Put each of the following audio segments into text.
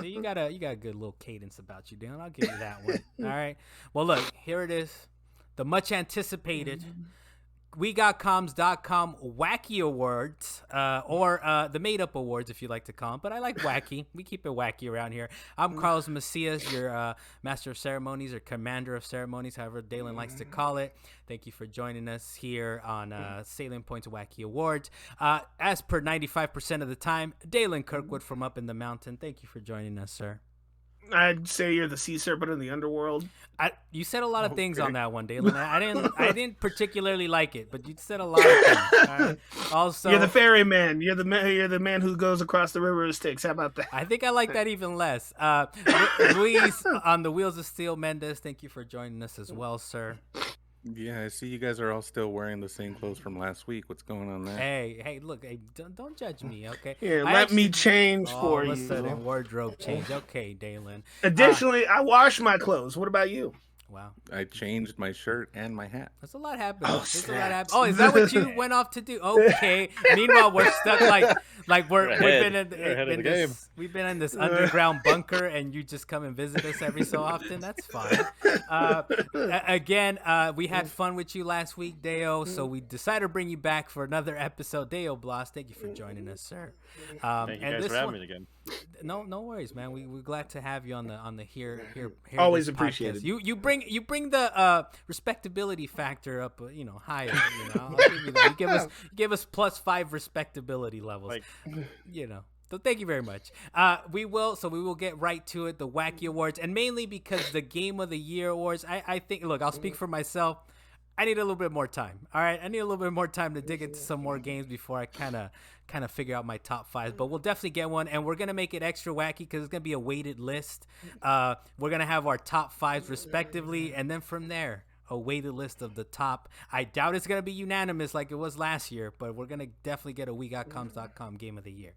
See, you got a good little cadence about you, Dan. I'll give you that one. All right. Well, look, here it is, the much anticipated WeGotComs.com Wacky Awards, or the Made Up Awards, if you like to call them. But I like wacky. We keep it wacky around here. I'm Carlos Macias, your Master of Ceremonies or Commander of Ceremonies, however Dalan likes to call it. Thank you for joining us here on Salient Points Wacky Awards. As per 95% of the time, Dalan Kirkwood from up in the mountain. Thank you for joining us, sir. I'd say you're the sea serpent in the underworld. You said a lot of things on that one, Dalan. I didn't particularly like it, but you said a lot of things. All right? Also, You're the ferryman. You're the man who goes across the river of Styx. How about that? I think I like that even less. Luis on the Wheels of Steel Mendez, thank you for joining us as well, sir. Yeah, I see you guys are all still wearing the same clothes from last week. What's going on there? Hey, look, hey, don't judge me, okay? Here, let me change for all of a you. sudden, wardrobe change. Okay, Dalan. Additionally, I wash my clothes. What about you? Wow, I changed my shirt and my hat. that's a lot happening. Oh, There's a lot snap. happening. Oh, is that what you went off to do? Okay. Meanwhile, we're stuck like we've been in this, we've been in this underground bunker, and you just come and visit us every so often. That's fine. Again, we had fun with you last week, Deo. So we decided to bring you back for another episode. Deo Blas, thank you for joining us, sir. Thank you guys for having me again. No worries, man. We're glad to have you on the here. Always this appreciated. podcast. You bring the respectability factor up, higher. I'll give you that. You give us +5 respectability levels. So thank you very much. We will get right to it. The Wacky Awards, and mainly because the Game of the Year awards. I think. Look, I'll speak for myself. I need a little bit more time. All right, I need a little bit more time to dig into some more games before I kind of figure out my top 5. But we'll definitely get one, and we're gonna make it extra wacky because it's gonna be a weighted list. We're gonna have our top 5s respectively, and then from there, a weighted list of the top. I doubt it's gonna be unanimous like it was last year, but we're gonna definitely get a WeGotComs.com Game of the Year.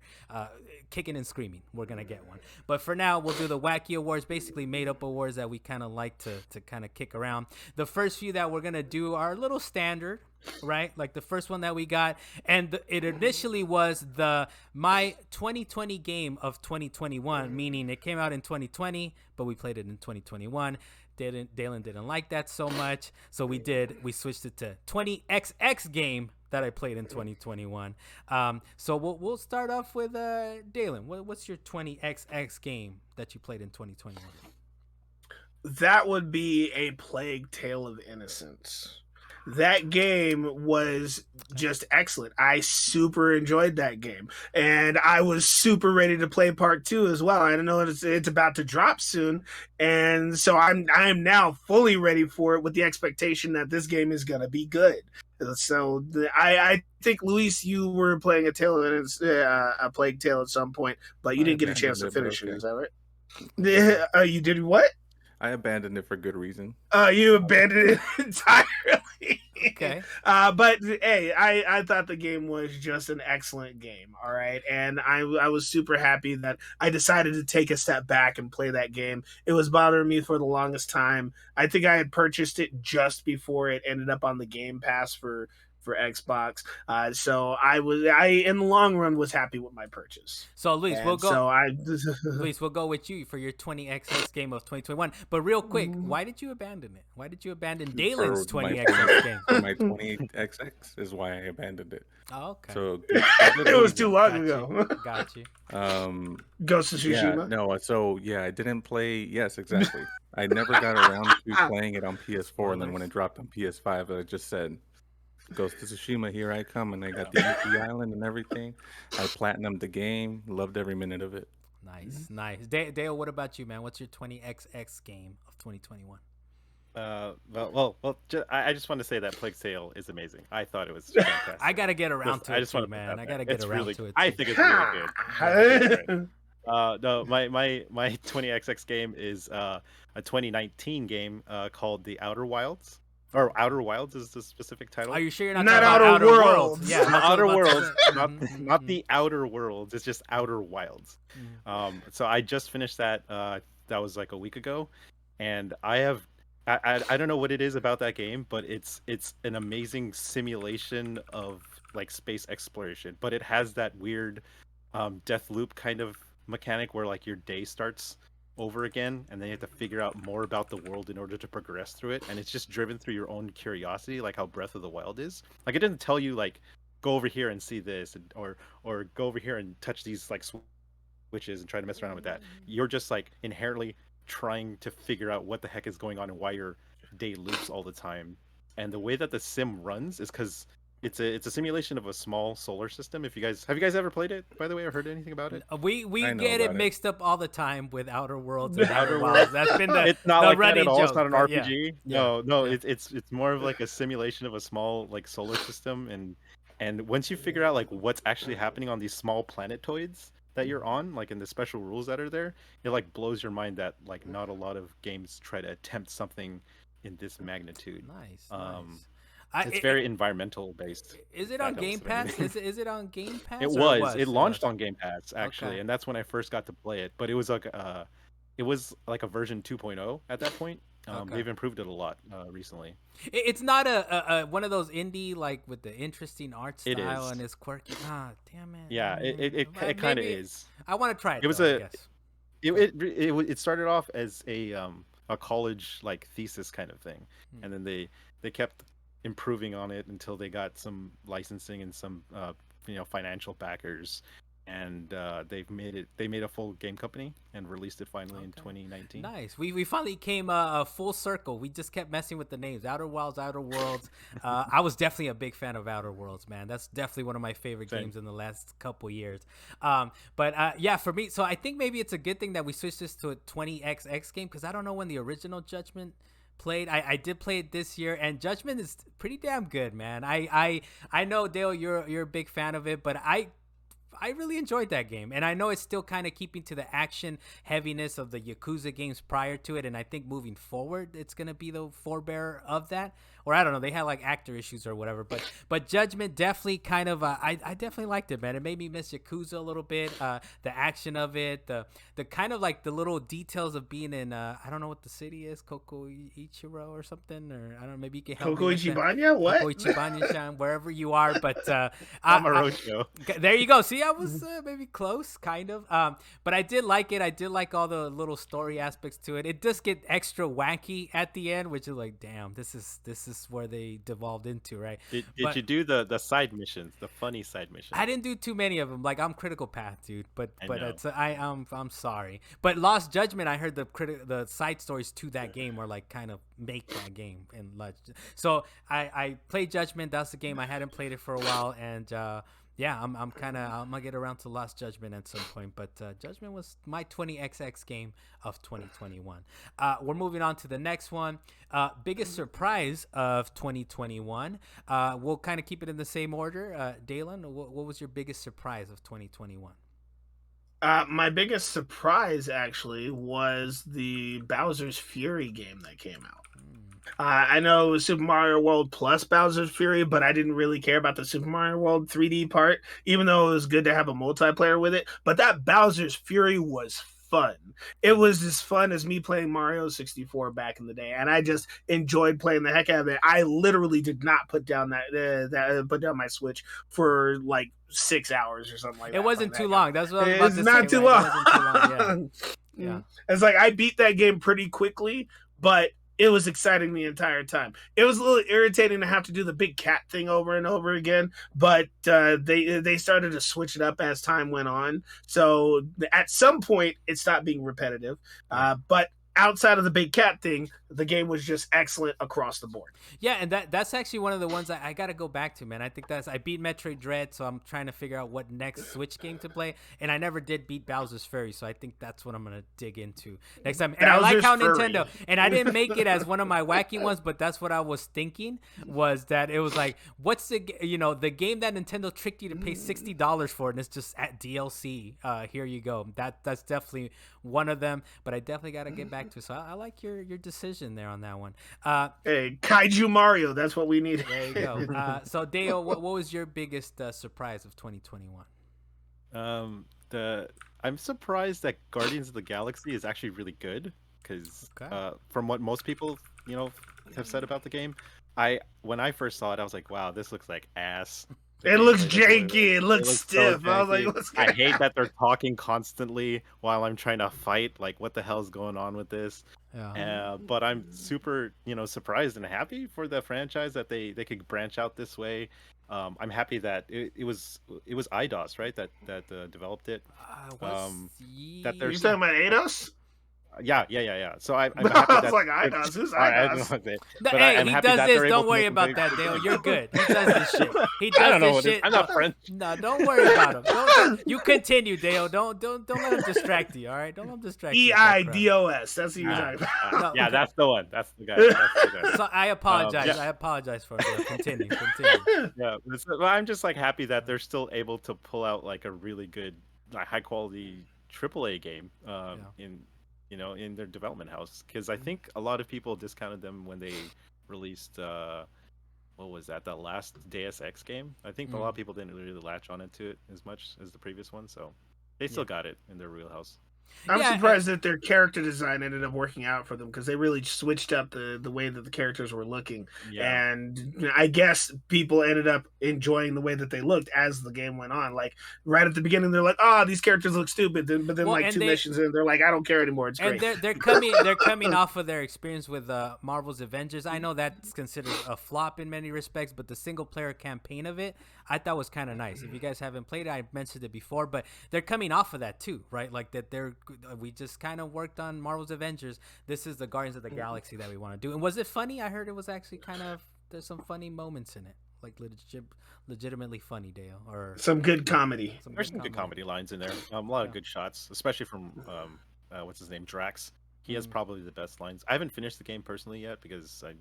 Kicking and screaming, we're gonna get one. But for now, we'll do the Wacky Awards, basically made up awards that we kind of like to kind of kick around. The first few that we're gonna do are a little standard, right? Like the first one that we got, and it initially was my 2020 game of 2021, meaning it came out in 2020, but we played it in 2021. Dalan didn't like that so much, so we switched it to 20XX game that I played in 2021. So we'll start off with Dalan. What's your 20XX game that you played in 2021? That would be A Plague Tale of Innocence. That game was just excellent. I super enjoyed that game, and I was super ready to play part 2 as well. I know it's about to drop soon, and so I'm now fully ready for it with the expectation that this game is gonna be good. So I think Luis, you were playing a Plague Tale at some point, but you didn't get a chance to finish it. Is that right? You did what? I abandoned it for good reason. You abandoned it entirely. Okay. But hey, I thought the game was just an excellent game. All right. And I was super happy that I decided to take a step back and play that game. It was bothering me for the longest time. I think I had purchased it just before it ended up on the Game Pass for Xbox. So I in the long run was happy with my purchase. So Luis, we'll go. Luis, we'll go with you for your 20XX game of 2021. But real quick, why did you abandon it? Why did you abandon Dalan's 20XX game? For my 20XX is why I abandoned it. Oh, okay. So it was too long ago. Got you. Ghost of Tsushima. Yeah, no. So yeah, I didn't play. Yes, exactly. I never got around to playing it on PS4, and then when it dropped on PS5, I just said, Ghost of Tsushima, here I come, and I got the Yuki Island and everything. I platinumed the game, loved every minute of it. Nice. Dale, what about you, man? What's your 20XX game of 2021? I just want to say that Plague Tale is amazing. I thought it was fantastic. I gotta get around to it, man. I gotta get around to it. I think it's really good. No, my 20XX game is a 2019 game called The Outer Wilds. Or Outer Wilds is the specific title. Are you sure you're not Outer Worlds? Yeah, Outer Worlds, not the Outer Worlds. It's just Outer Wilds. So I just finished that. That was like a week ago, and I don't know what it is about that game, but it's an amazing simulation of like space exploration. But it has that weird Death Loop kind of mechanic where like your day starts over again, and then you have to figure out more about the world in order to progress through it, and it's just driven through your own curiosity, like how Breath of the Wild is. Like it didn't tell you like go over here and see this, or go over here and touch these like switches and try to mess around with that. You're just like inherently trying to figure out what the heck is going on and why your day loops all the time. And the way that the sim runs is because it's a simulation of a small solar system. If you guys have you guys ever played it, by the way, or heard anything about it? We get it mixed up all the time with Outer Worlds and Outer Outer Wilds. That's been the It's not the like that running at all. joke. It's not an but RPG. yeah, No, yeah. it's more of like a simulation of a small like solar system, and once you figure out like what's actually happening on these small planetoids that you're on, like in the special rules that are there, it like blows your mind that like not a lot of games try to attempt something in this magnitude. Nice. It's very environmental based. Is it on Game Pass? Is it on Game Pass? It was. It launched on Game Pass actually, Okay. and that's when I first got to play it. But it was like a version 2.0 at that point. Okay. They've improved it a lot recently. It's not a one of those indie like with the interesting art It style is. and it's quirky. Ah, damn it. Yeah, it kind of is. I want to try it. It was though, I a guess. it started off as a college like thesis kind of thing, and then they kept improving on it until they got some licensing and some financial backers, and they made a full game company and released it finally in 2019. Nice. We finally came full circle. We just kept messing with the names. Outer Wilds, Outer Worlds. I was definitely a big fan of Outer Worlds, man. That's definitely one of my favorite games in the last couple years. But yeah, for me, so I think maybe it's a good thing that we switched this to a 20XX game because I don't know when the original Judgment played. I did play it this year, and Judgment is pretty damn good, man. I know, Dale, you're a big fan of it, but I really enjoyed that game, and I know it's still kind of keeping to the action heaviness of the Yakuza games prior to it, and I think moving forward it's going to be the forebearer of that, or I don't know, they had like actor issues or whatever, but Judgment definitely kind of I definitely liked it, man. It made me miss Yakuza a little bit, the action of it, the kind of like the little details of being in I don't know what the city is, Koko Ichiro or something, or I don't know, maybe you can help Koko me with that. Ichibanya? What? Koko Ichibanya-chan, wherever you are, but Amorocho. there you go. See, I was maybe close, kind of. But I did like it. I did like all the little story aspects to it. It does get extra wacky at the end, which is like, damn, this is where they devolved into, right? Did you do the side missions, the funny side missions? I didn't do too many of them. Like, I'm Critical Path, dude. But know. it's I'm sorry. But Lost Judgment, I heard the side stories to that game were like kind of make that game and so I played Judgment. That's the game I hadn't played it for a while, and yeah, I'm gonna get around to Lost Judgment at some point, but Judgment was my 20XX game of 2021. We're moving on to the next one. Biggest surprise of 2021. We'll kind of keep it in the same order. Dalan, what was your biggest surprise of 2021? My biggest surprise actually was the Bowser's Fury game that came out. I know it was Super Mario World plus Bowser's Fury, but I didn't really care about the Super Mario World 3D part, even though it was good to have a multiplayer with it. But that Bowser's Fury was fun. It was as fun as me playing Mario 64 back in the day, and I just enjoyed playing the heck out of it. I literally did not put down my Switch for like 6 hours or something like that. It wasn't too long. That's what I was about to say. It's not too long. It wasn't too long. Yeah. It's like I beat that game pretty quickly, but it was exciting the entire time. It was a little irritating to have to do the big cat thing over and over again, but they started to switch it up as time went on. So at some point, it stopped being repetitive. But outside of the big cat thing, the game was just excellent across the board. Yeah, and that's actually one of the ones I got to go back to, man. I think I beat Metroid Dread, so I'm trying to figure out what next Switch game to play, and I never did beat Bowser's Fury, so I think that's what I'm going to dig into next time. And Bowser's I like how Fury. Nintendo, and I didn't make it as one of my wacky ones, but that's what I was thinking, was that it was like, what's the game that Nintendo tricked you to pay $60 for, and it's just at DLC. Here you go. That's definitely one of them, but I definitely got to get back to it. So I like your decision there on that one. Hey, Kaiju Mario, that's what we need. There you go. So Dale, what was your biggest surprise of 2021? I'm surprised that Guardians of the Galaxy is actually really good, because from what most people have said about the game, when I first saw it, I was like, wow, this looks like ass. It looks gameplay doesn't janky. It looks so stiff. I was like, janky. what's I gonna hate that they're talking constantly while I'm trying to fight. Like, what the hell's going on with this? Yeah. But I'm super, surprised and happy for the franchise that they could branch out this way. I'm happy that it was IDOS, right? That developed it. That You're there's talking about Eidos? yeah. So I'm I happy was that like, Eidos? Who's I don't know Eidos? what they- But but hey, I'm he happy does that this. they're able Don't to worry make about big- that, big Dale. games. You're good. He does this shit. He does I don't know this what it is. shit. I'm not French. No, don't worry about him. You continue, Dale. Don't let him distract you. All right, don't let him distract you. EIDOS. That's what you're talking about. No, Yeah, okay. that's the one. That's the guy. That's the guy. So I apologize. yeah. I apologize for it. Continue. Yeah, but I'm just like happy that they're still able to pull out like a really good, like, high quality AAA game in their development house, because I think a lot of people discounted them when they released what was that, the last Deus Ex game. I think a lot of people didn't really latch on it as much as the previous one, so they still got it in their wheelhouse. I'm surprised that their character design ended up working out for them, because they really switched up the way that the characters were looking. Yeah. And I guess people ended up enjoying the way that they looked as the game went on. Like right at the beginning, they're like, "Oh, these characters look stupid." But then like two missions in, they're like, "I don't care anymore. It's great." And they're coming off of their experience with Marvel's Avengers. I know that's considered a flop in many respects, but the single player campaign of it, I thought was kind of nice. If you guys haven't played it, I mentioned it before, but they're coming off of that too, right? Like that we just kind of worked on Marvel's Avengers. This is the Guardians of the Galaxy that we want to do. And was it funny? I heard it was actually there's some funny moments in it, like legitimately funny, Dale, or some good comedy. There's some good comedy lines in there. A lot of good shots, especially from what's his name, Drax. He has probably the best lines. I haven't finished the game personally yet because I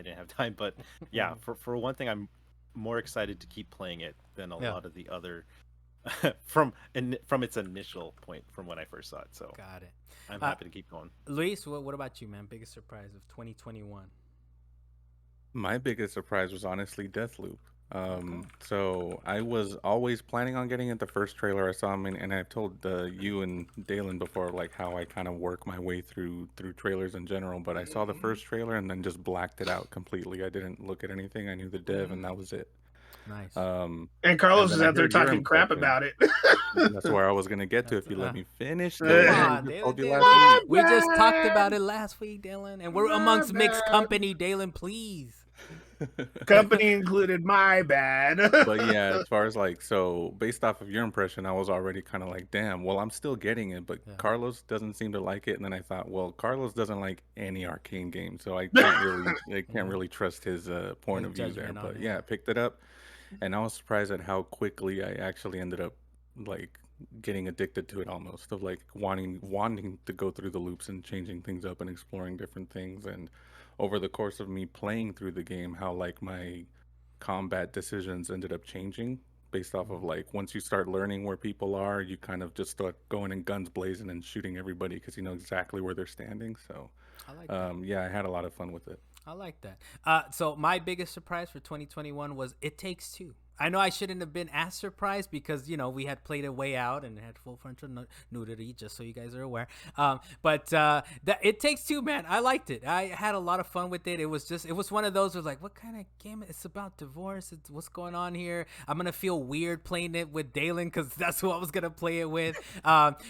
didn't have time. But yeah, for one thing, I'm more excited to keep playing it than a lot of the other from its initial point from when I first saw it. So got it. I'm happy to keep going. Luis, what about you, man? Biggest surprise of 2021? My biggest surprise was honestly Deathloop. So I was always planning on getting it. The first trailer I saw him in, and I've told you and Dalan before, like how I kind of work my way through trailers in general. But I saw the first trailer and then just blacked it out completely. I didn't look at anything. I knew the dev, and that was it. Nice. And Carlos is out there talking crap about it. That's where I was gonna get to if you let me finish. We just talked about it last week, Dalan, and we're amongst mixed company, Dalan. Please. Company included, my bad. But yeah, as far as so based off of your impression, I was already kind of like, damn, well, I'm still getting it, but Carlos doesn't seem to like it. And then I thought, well, Carlos doesn't like any arcane game, so I can't really trust his point of view there. But yeah, I picked it up, and I was surprised at how quickly I actually ended up getting addicted to it, almost, of wanting to go through the loops and changing things up and exploring different things. And over the course of me playing through the game, how my combat decisions ended up changing based off of once you start learning where people are, you kind of just start going in guns blazing and shooting everybody because you know exactly where they're standing. So I like that. Yeah, I had a lot of fun with it. I like that. So my biggest surprise for 2021 was It Takes Two. I know I shouldn't have been as surprised because, we had played it way out and it had full frontal nudity, just so you guys are aware. But It Takes Two, man, I liked it. I had a lot of fun with it. It was one of those where what kind of game? It's about divorce. What's going on here? I'm going to feel weird playing it with Dalan because that's who I was going to play it with. But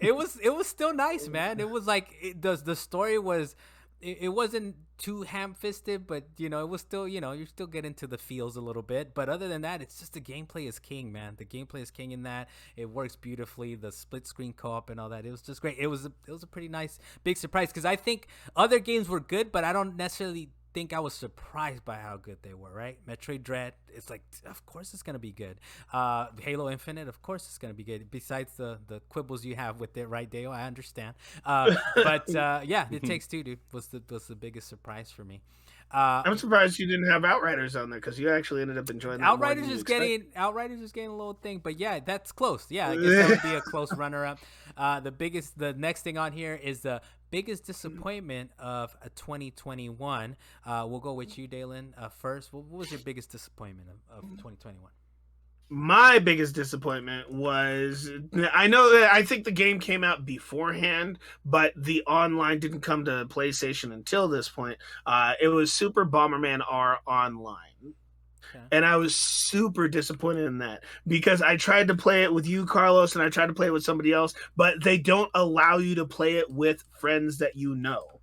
it was still nice, man. It was the story was... It wasn't too ham-fisted, but it was still, you're still getting to the feels a little bit. But other than that, it's just the gameplay is king, man. The gameplay is king in that. It works beautifully. The split screen co-op and all that. It was just great. It was a pretty nice big surprise because I think other games were good, but I don't necessarily think I was surprised by how good they were, right? Metroid Dread, it's of course it's going to be good. Halo Infinite, of course it's going to be good. Besides the quibbles you have with it, right, Dale? I understand. But yeah, It Takes Two, dude, was the biggest surprise for me. I'm surprised you didn't have Outriders on there because you actually ended up enjoying that. Outriders is getting a little thing, but yeah, that's close. Yeah, I guess that would be a close runner-up. The next thing on here is the biggest disappointment of 2021. We'll go with you, Dalan, first. What was your biggest disappointment of 2021? My biggest disappointment was, I think the game came out beforehand, but the online didn't come to PlayStation until this point. It was Super Bomberman R Online. And I was super disappointed in that because I tried to play it with you, Carlos, and I tried to play it with somebody else, but they don't allow you to play it with friends that you know.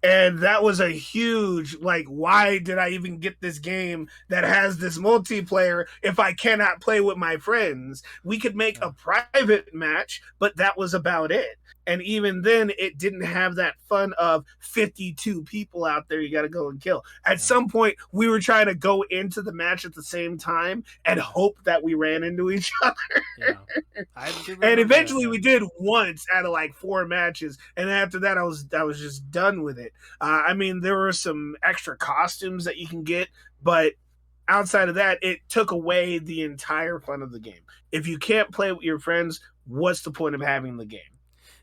And that was a huge, like, why did I even get this game that has this multiplayer if I cannot play with my friends? We could make a private match, but that was about it. And even then, it didn't have that fun of 52 people out there you got to go and kill. At some point, we were trying to go into the match at the same time and hope that we ran into each other. And eventually we did once out of like 4 matches. And after that, I was just done with it. I mean, there were some extra costumes that you can get, but outside of that, it took away the entire fun of the game. If you can't play with your friends, what's the point of having the game?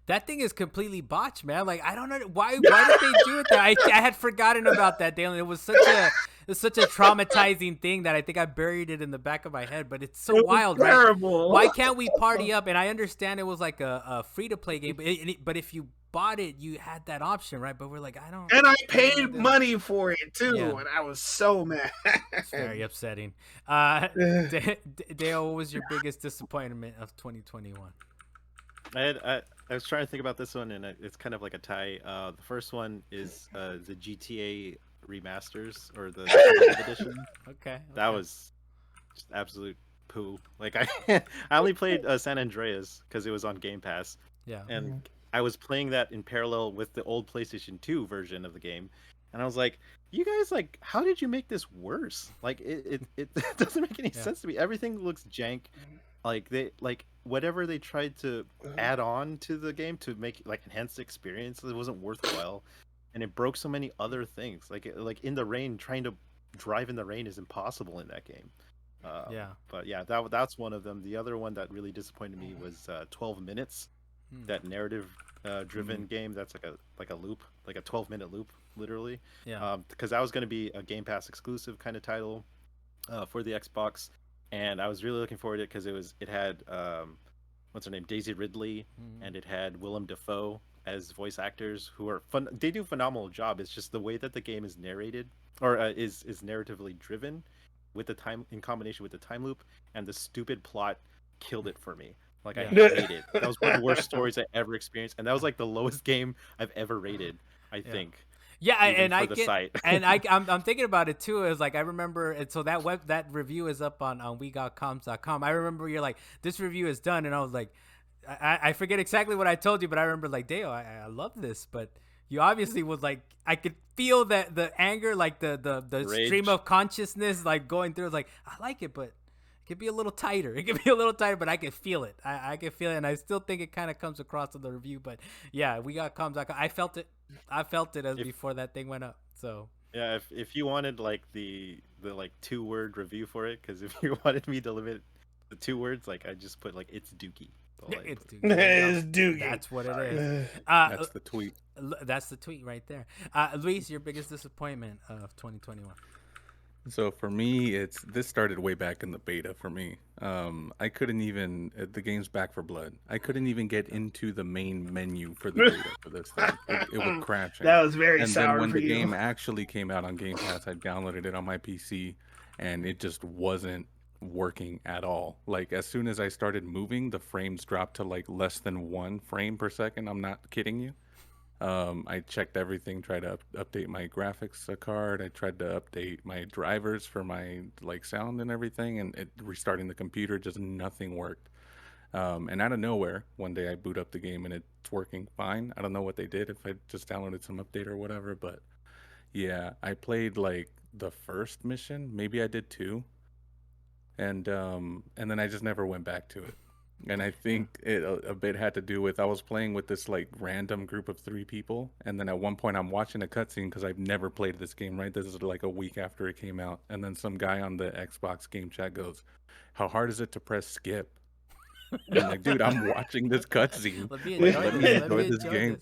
That thing is completely botched, man. Like, I don't know why did they do it there? I had forgotten about that, Dalan. It was such a traumatizing thing that I think I buried it in the back of my head. But it's so wild, terrible. Right? Why can't we party up? And I understand it was like a free to play game, but if you bought it, you had that option, right? But we're like, I don't. And I paid money for it too, and I was so mad. It's very upsetting. Dale, what was your biggest disappointment of 2021? I was trying to think about this one, and it's kind of like a tie. The first one is the GTA remasters or the edition. Okay. That was just absolute poo. Like I only played San Andreas because it was on Game Pass. Yeah. And I was playing that in parallel with the old PlayStation 2 version of the game, and I was like, "You guys, like, how did you make this worse? Like, it doesn't make any sense to me. Everything looks jank. Like whatever they tried to add on to the game to make like enhance the experience, it wasn't worthwhile, and it broke so many other things. Like in the rain, trying to drive in the rain is impossible in that game. But yeah, that's one of them. The other one that really disappointed me was 12 minutes. That narrative driven game that's like a loop, like a 12-minute loop, literally. Because that was going to be a Game Pass exclusive kind of title for the Xbox. And I was really looking forward to it because it had what's her name, Daisy Ridley, and it had Willem Dafoe as voice actors who are fun. They do a phenomenal job. It's just the way that the game is narrated or is narratively driven with the time in combination with the time loop and the stupid plot killed it for me. Like I hated it. That was one of the worst stories I ever experienced, and that was like the lowest game I've ever rated. I think. Yeah, and I get, and I'm thinking about it too. Is like I remember, and so that review is up on wegotcoms.com. I remember you're like, this review is done, and I was like, I forget exactly what I told you, but I remember like, Dale, I love this, but you obviously was like, I could feel that the anger, like the stream of consciousness, like going through. Like I like it, but it could be a little tighter. It could be a little tighter, but I can feel it. I can feel it, and I still think it kind of comes across in the review. But yeah, wegotcoms.com. I felt it. Before that thing went up. So yeah, if you wanted like the like 2-word review for it, because if you wanted me to limit the 2 words, like I just put like it's Dookie. It's Dookie. It's Dookie. That's what it is. That's the tweet. That's the tweet right there. Luis, your biggest disappointment of 2021. So for me, this started way back in the beta for me. I couldn't even, the game's Back for Blood. I couldn't even get into the main menu for the beta for this thing. It would crash. That was very sour. And then when for the you. game actually came out on Game Pass, I downloaded it on my PC, and it just wasn't working at all. Like as soon as I started moving, the frames dropped to like less than 1 frame per second. I'm not kidding you. I checked everything, tried to update my graphics card. I tried to update my drivers for my like sound and everything, and restarting the computer, just nothing worked. And out of nowhere, one day I boot up the game and it's working fine. I don't know what they did, if I just downloaded some update or whatever, but yeah, I played like the first mission, maybe I did 2, and then I just never went back to it. And I think it a bit had to do with I was playing with this like random group of 3 people, and then at one point I'm watching a cutscene because I've never played this game. Right, this is like a week after it came out, and then some guy on the Xbox game chat goes, "How hard is it to press skip?" And I'm like, dude, I'm watching this cutscene. Let me enjoy this game.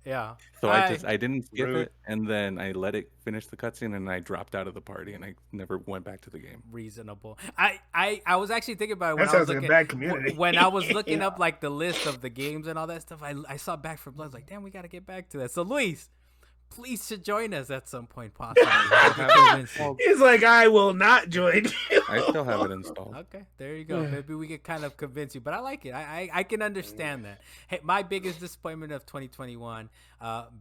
Yeah. So I didn't skip it, and then I let it finish the cutscene, and I dropped out of the party, and I never went back to the game. Reasonable. I was actually thinking about it when That I was sounds like looking, a bad community. when I was looking up like the list of the games and all that stuff. I saw Back for Blood. I was like, damn, we got to get back to that. So Luis, please should join us at some point, possibly. He's like, I will not join you. I still have it installed. Okay, there you go. Maybe we could kind of convince you, but I like it. I can understand that. Hey, my biggest disappointment of 2021,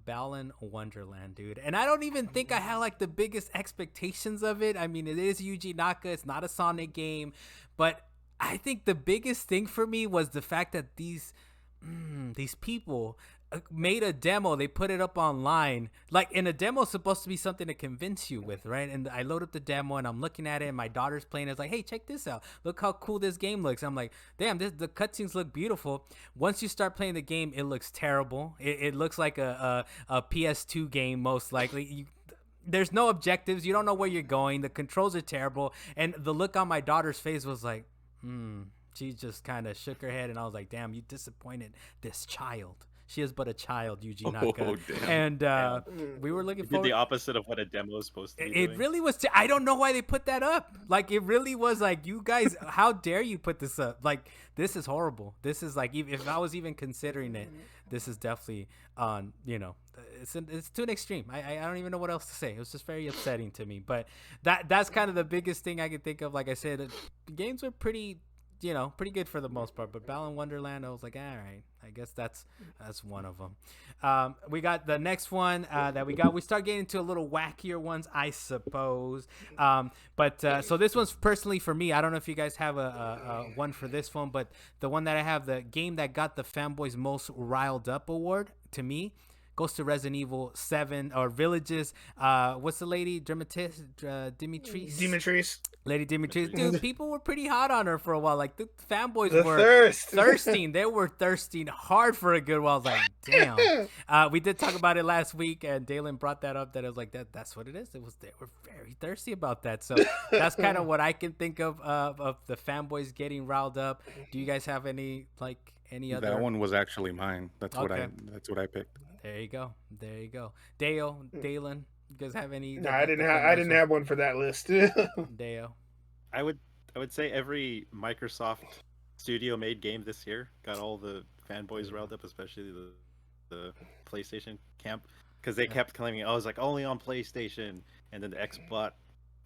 Balan Wonderland, dude. And I don't even think I had like the biggest expectations of it. I mean, it is Yuji Naka. It's not a Sonic game, but I think the biggest thing for me was the fact that these people made a demo. They put it up online. Like, in a demo is supposed to be something to convince you with, right? And I load up the demo and I'm looking at it and my daughter's playing. It's like, hey, check this out. Look how cool this game looks. I'm like, damn, the cutscenes look beautiful. Once you start playing the game, it looks terrible. It looks like a PS2 game, most likely. There's no objectives. You don't know where you're going. The controls are terrible. And the look on my daughter's face was like, she just kind of shook her head, and I was like, damn, you disappointed this child. She is but a child, Yuji Naka. Oh, damn. And we were looking for the opposite of what a demo is supposed to be it doing. really was. I don't know why they put that up. Like, it really was like, you guys, how dare you put this up? Like, this is horrible. This is like, if I was even considering it, this is definitely on, it's to an extreme. I don't even know what else to say. It was just very upsetting to me. But that's kind of the biggest thing I could think of. Like I said, the games were pretty good for the most part, but Balan Wonderland, I was like, all right, I guess that's one of them. We got the next one that we got. We start getting into a little wackier ones, I suppose. So this one's personally for me. I don't know if you guys have a one for this one, but the one that I have, the game that got the fanboys most riled up award to me, goes to Resident Evil 7 or Villages. What's the lady? Dimitris? Lady Dimitris. Dude, people were pretty hot on her for a while. Like, the fanboys were thirsting. They were thirsting hard for a good while. I was like, damn. We did talk about it last week, and Dalan brought that up, that it was like, that's what it is. They were very thirsty about that. So that's kind of what I can think of the fanboys getting riled up. Do you guys have any other? That one was actually mine. That's what I picked. There you go. Dalan, you guys have any? No, I didn't have one for that list. Dale. I would say every Microsoft studio made game this year got all the fanboys riled up, especially the PlayStation camp, because they kept claiming, oh, it's like only on PlayStation, and then the Xbox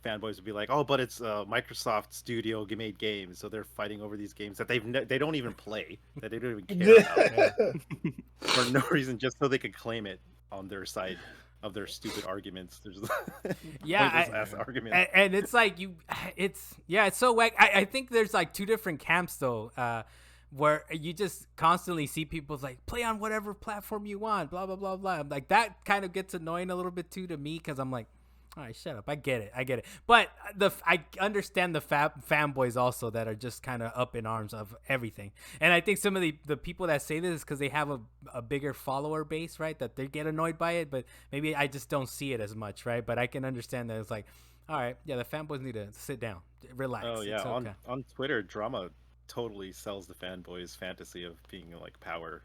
fanboys would be like, oh, but it's Microsoft studio made games, so they're fighting over these games that they don't even play, that they don't even care about for no reason, just so they could claim it on their side of their stupid arguments. There's ass arguments, and it's like it's so whack. I think there's like two different camps though, where you just constantly see people like, play on whatever platform you want, blah blah blah blah. Like, that kind of gets annoying a little bit too to me, because I'm like, all right, shut up. I get it. But I understand the fanboys also that are just kind of up in arms of everything. And I think some of the people that say this is because they have a bigger follower base, right? That they get annoyed by it, but maybe I just don't see it as much, right? But I can understand that it's like, all right, yeah, the fanboys need to sit down, relax. Oh yeah, okay. on Twitter, drama totally sells the fanboys' fantasy of being like power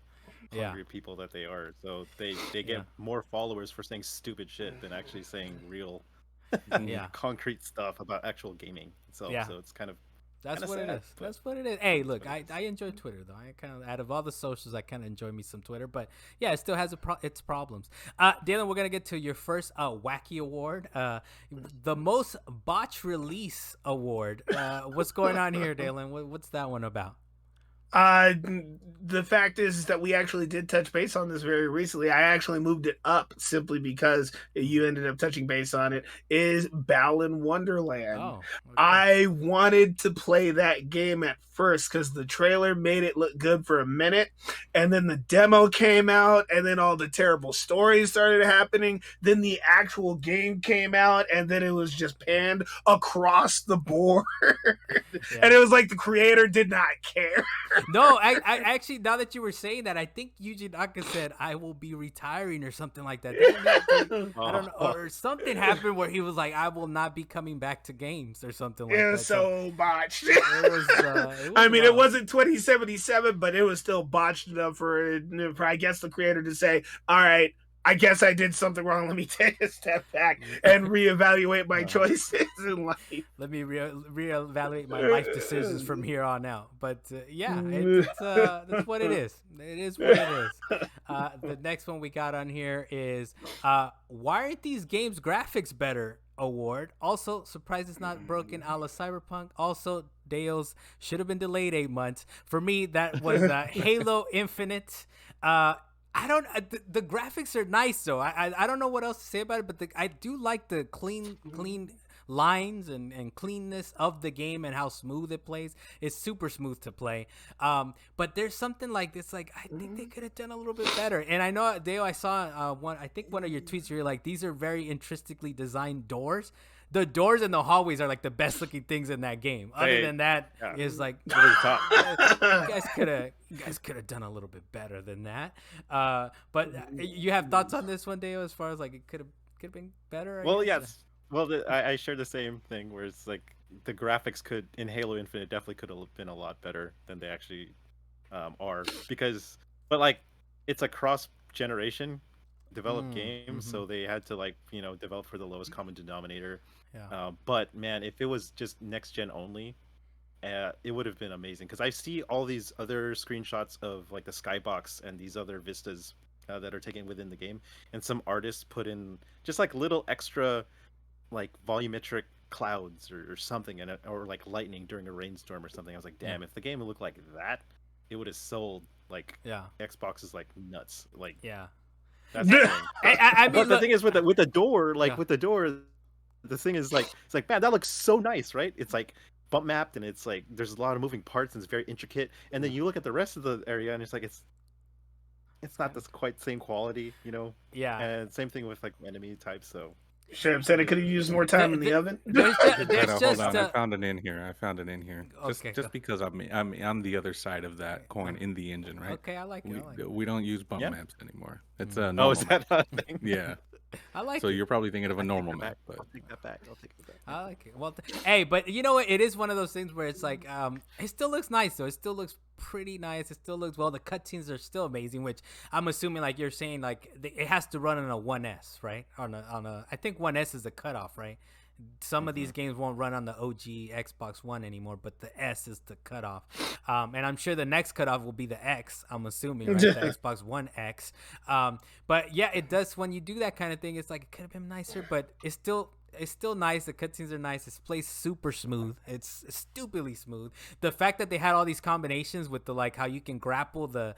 hungry people that they are. So they get more followers for saying stupid shit than actually saying real concrete stuff about actual gaming. So it's kind of that's what it is. That's what it is. Hey, look, I enjoy Twitter though. I kind of, out of all the socials, I kind of enjoy me some Twitter. But yeah, it still has its problems. Dalan, we're gonna get to your first Wacky Award, the most botched release award. What's going on here, Dalan? What's that one about? The fact is that we actually did touch base on this very recently. I actually moved it up simply because you ended up touching base on it. Is Balan Wonderland. Oh, okay. I wanted to play that game at first because the trailer made it look good for a minute, and then the demo came out, and then all the terrible stories started happening. Then the actual game came out, and then it was just panned across the board. And it was like the creator did not care. No, I actually, now that you were saying that, I think Yuji Naka said, I will be retiring or something like that. I don't know, or something happened where he was like, I will not be coming back to games or something like that. It was so botched. It it wasn't 2077, but it was still botched enough for I guess the creator to say, all right, I guess I did something wrong. Let me take a step back and reevaluate my choices in life. Let me reevaluate my life decisions from here on out. But that's what it is. It is what it is. The next one we got on here is why aren't these games graphics better? Award. Also, surprised it's not broken a la Cyberpunk. Also, Deo's should have been delayed 8 months. For me, that was Halo Infinite. I don't. The graphics are nice though. I don't know what else to say about it, but I do like the clean lines and cleanness of the game and how smooth it plays. It's super smooth to play. But there's something like this. Like I think they could have done a little bit better. And I know Dale, I saw one. I think one of your tweets. You're like, these are very intrinsically designed doors. The doors in the hallways are like the best looking things in that game. Other than that, is like you guys could have done a little bit better than that. But you have thoughts on this one, Deo, as far as like it could have been better? Yes. Well, I share the same thing where it's like the graphics could in Halo Infinite definitely could have been a lot better than they actually are but like it's a cross generation developed game, so they had to like develop for the lowest common denominator. But man, if it was just next gen only, it would have been amazing because I see all these other screenshots of like the skybox and these other vistas that are taken within the game, and some artists put in just like little extra like volumetric clouds or something or like lightning during a rainstorm or something. I was like, damn, if the game would look like that, it would have sold like Xbox is like nuts. Like that's the thing. I mean, but the thing is with the door, like with the door, the thing is like it's like, man, that looks so nice, right? It's like bump mapped and it's like there's a lot of moving parts and it's very intricate. And then you look at the rest of the area and it's like it's not this quite same quality, Yeah. And same thing with like enemy types. So should have said it could have used more time in the oven. Hold on, I found it in here. Okay, just because I'm the other side of that coin in the engine, right? Okay, I like it. We don't use bump maps anymore. It's a normal. Oh, is that a thing? Yeah. I like so it. you're probably thinking of a normal map, but I'll take that back. I like it. Well, hey, but you know what? It is one of those things where it's like, it still looks nice though. It still looks pretty nice. It still looks well. The cutscenes are still amazing, which I'm assuming, like you're saying, like it has to run on a 1S, right? On a, I think 1S is the cutoff, right? Some of these games won't run on the OG Xbox One anymore, but the S is the cutoff. And I'm sure the next cutoff will be the X, I'm assuming, right? The Xbox One X. But yeah, it does, when you do that kind of thing, it's like it could have been nicer, but it's still nice. The cutscenes are nice. It plays super smooth. It's stupidly smooth. The fact that they had all these combinations with the like how you can grapple the